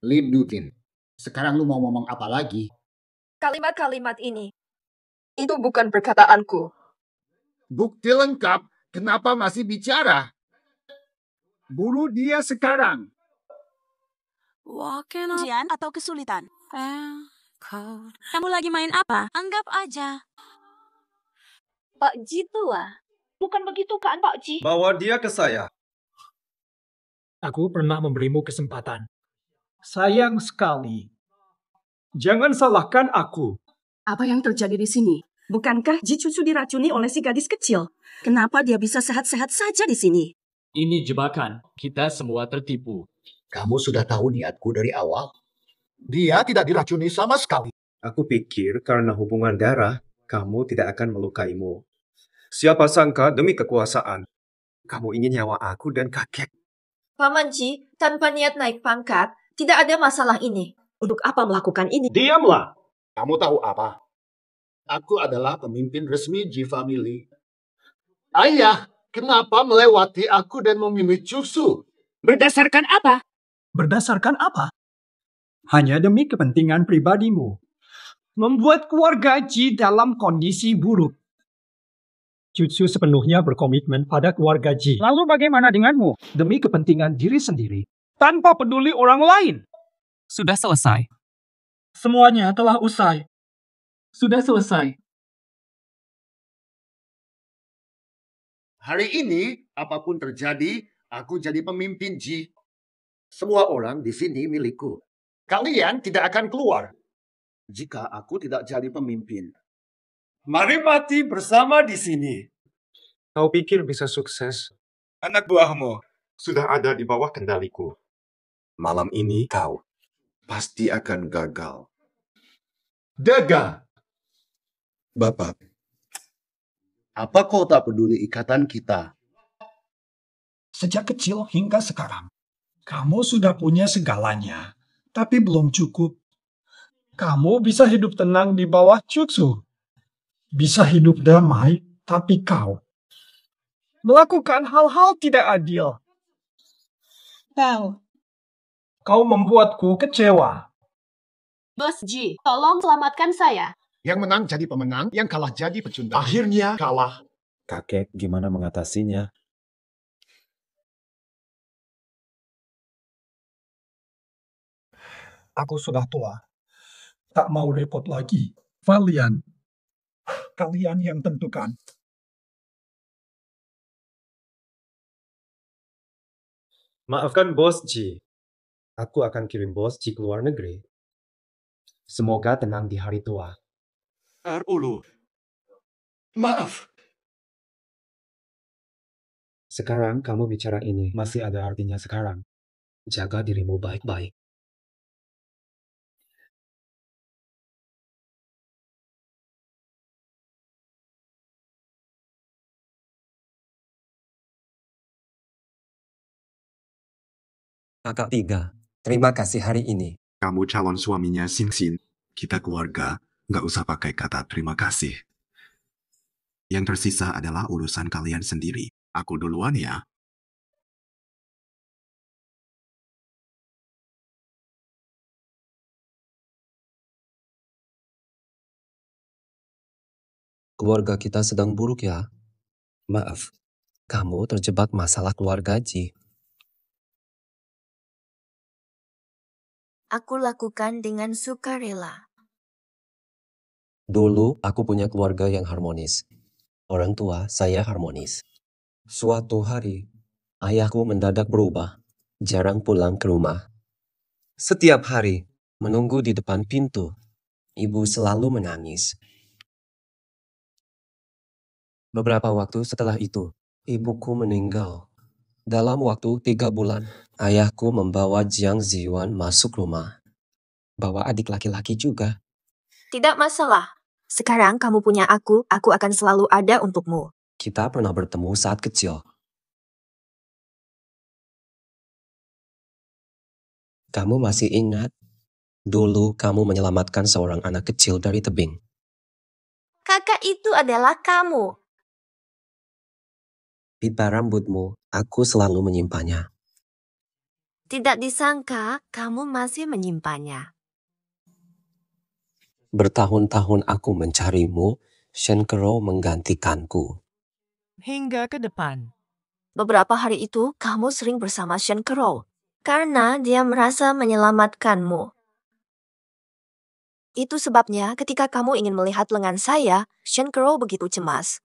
Lin Yuxin, sekarang lu mau ngomong apa lagi? Kalimat-kalimat ini, itu bukan perkataanku. Bukti lengkap, kenapa masih bicara? Bunuh dia sekarang. Ujian atau kesulitan? Kamu lagi main apa? Anggap aja. Pak Ji tua. Bukan begitu kan Pak Ji? Bawa dia ke saya. Aku pernah memberimu kesempatan. Sayang sekali. Jangan salahkan aku. Apa yang terjadi di sini? Bukankah Ji cucu diracuni oleh si gadis kecil? Kenapa dia bisa sehat-sehat saja di sini? Ini jebakan. Kita semua tertipu. Kamu sudah tahu niatku dari awal. Dia tidak diracuni sama sekali. Aku pikir karena hubungan darah, kamu tidak akan melukaimu. Siapa sangka demi kekuasaan, kamu ingin nyawa aku dan kakek. Paman Ji, tanpa niat naik pangkat, tidak ada masalah ini. Untuk apa melakukan ini? Diamlah. Kamu tahu apa? Aku adalah pemimpin resmi Ji Family. Ayah, kenapa melewati aku dan memilih cucu? Berdasarkan apa? Berdasarkan apa? Hanya demi kepentingan pribadimu. Membuat keluarga Ji dalam kondisi buruk. Cucu sepenuhnya berkomitmen pada keluarga Ji. Lalu bagaimana denganmu? Demi kepentingan diri sendiri. Tanpa peduli orang lain. Sudah selesai. Semuanya telah usai. Sudah selesai. Hari ini, apapun terjadi, aku jadi pemimpin Ji. Semua orang di sini milikku. Kalian tidak akan keluar jika aku tidak jadi pemimpin. Mari mati bersama di sini. Kau pikir bisa sukses? Anak buahmu, sudah ada di bawah kendaliku. Malam ini kau pasti akan gagal. Gagal. Bapak, apa kau tak peduli ikatan kita? Sejak kecil hingga sekarang, kamu sudah punya segalanya, tapi belum cukup. Kamu bisa hidup tenang di bawah Cucu. Bisa hidup damai, tapi kau melakukan hal-hal tidak adil. Kau membuatku kecewa. Bos Ji, tolong selamatkan saya. Yang menang jadi pemenang, yang kalah jadi pecundang. Akhirnya kalah. Kakek gimana mengatasinya? Aku sudah tua. Tak mau repot lagi. Kalian yang tentukan. Maafkan Bos Ji. Aku akan kirim Bos Ji ke luar negeri. Semoga tenang di hari tua. Ulu. Maaf. Sekarang kamu bicara ini masih ada artinya sekarang. Jaga dirimu baik-baik. Kakak Tiga, terima kasih hari ini. Kamu calon suaminya Sinsin. Kita keluarga, nggak usah pakai kata terima kasih. Yang tersisa adalah urusan kalian sendiri. Aku duluan ya. Keluarga kita sedang buruk ya. Maaf, kamu terjebak masalah keluarga Ji. Aku lakukan dengan sukarela. Dulu aku punya keluarga yang harmonis. Orang tua saya harmonis. Suatu hari, ayahku mendadak berubah. Jarang pulang ke rumah. Setiap hari, menunggu di depan pintu. Ibu selalu menangis. Beberapa waktu setelah itu, ibuku meninggal. Dalam waktu 3 bulan, ayahku membawa Jiang Ziwan masuk rumah. Bawa adik laki-laki juga. Tidak masalah. Sekarang kamu punya aku akan selalu ada untukmu. Kita pernah bertemu saat kecil. Kamu masih ingat? Dulu kamu menyelamatkan seorang anak kecil dari tebing. Kakak itu adalah kamu. Pita rambutmu, aku selalu menyimpannya. Tidak disangka kamu masih menyimpannya. Bertahun-tahun aku mencarimu, Shenkerou menggantikanku. Hingga ke depan. Beberapa hari itu kamu sering bersama Shenkerou karena dia merasa menyelamatkanmu. Itu sebabnya ketika kamu ingin melihat lengan saya, Shenkerou begitu cemas.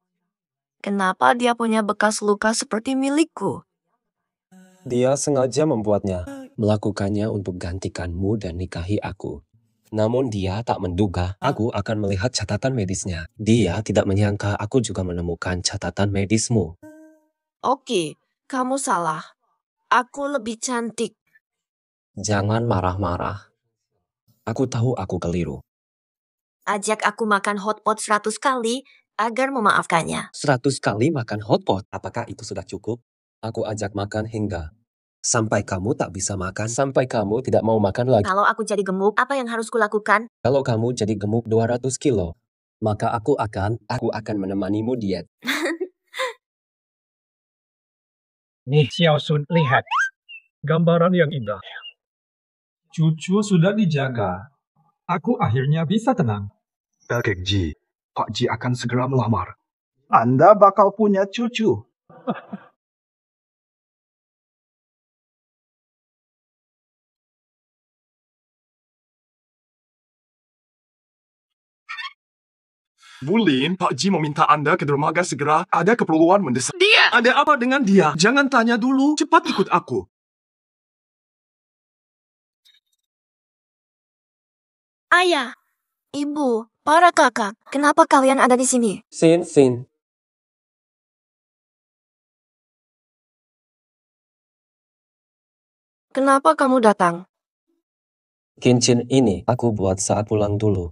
Kenapa dia punya bekas luka seperti milikku? Dia sengaja membuatnya, melakukannya untuk gantikanmu dan nikahi aku. Namun dia tak menduga aku akan melihat catatan medisnya. Dia tidak menyangka aku juga menemukan catatan medismu. Oke, kamu salah. Aku lebih cantik. Jangan marah-marah. Aku tahu aku keliru. Ajak aku makan hotpot 100 kali agar memaafkannya. 100 kali makan hotpot. Apakah itu sudah cukup? Aku ajak makan hingga sampai kamu tak bisa makan, sampai kamu tidak mau makan lagi. Kalau aku jadi gemuk, apa yang harus kulakukan? Kalau kamu jadi gemuk 200 kilo, maka aku akan menemanimu diet. Nih, Xiaosun, lihat. Gambaran yang indah. Cucu sudah dijaga. Aku akhirnya bisa tenang. Kakek Ji, Pak Ji akan segera melamar. Anda bakal punya cucu. Bulin, Pak Ji meminta Anda ke dermaga segera. Ada keperluan mendesak. Dia! Ada apa dengan dia? Jangan tanya dulu. Cepat ikut aku. Ayah, ibu, para kakak, kenapa kalian ada di sini? Sin. Kenapa kamu datang? Cincin ini aku buat saat pulang dulu.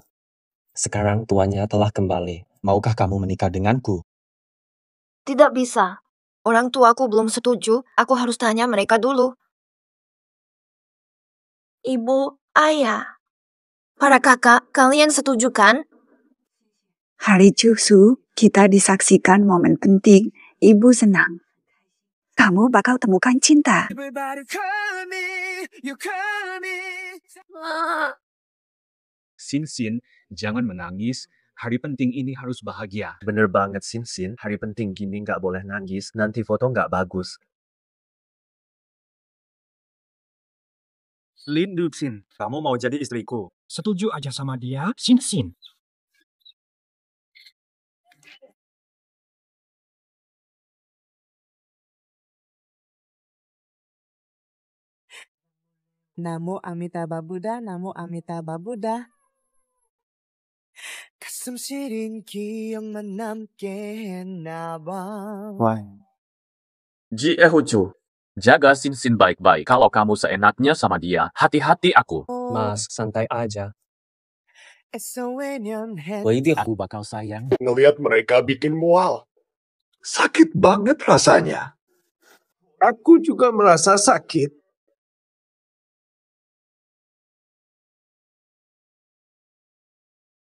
Sekarang tuannya telah kembali. Maukah kamu menikah denganku? Tidak bisa. Orang tuaku belum setuju, aku harus tanya mereka dulu. Ibu, ayah. Para kakak, kalian setuju kan? Hari Cusu, kita disaksikan momen penting. Ibu senang. Kamu bakal temukan cinta. Sinsin, jangan menangis. Hari penting ini harus bahagia. Bener banget, Sinsin. Hari penting gini nggak boleh nangis. Nanti foto nggak bagus. Lin Duxin, kamu mau jadi istriku? Setuju aja sama dia, Sinsin. Namo Amitabha Buddha, Namo Amitabha Buddha. 가슴 시린 기억만 남게 했나봐. Why? Ji Ehucu, jaga Sinsin baik-baik. Kalau kamu seenaknya sama dia, hati-hati aku. Mas, santai aja. Wait, Aku bakal sayang. Ngelihat mereka bikin mual. Sakit banget rasanya. Aku juga merasa sakit.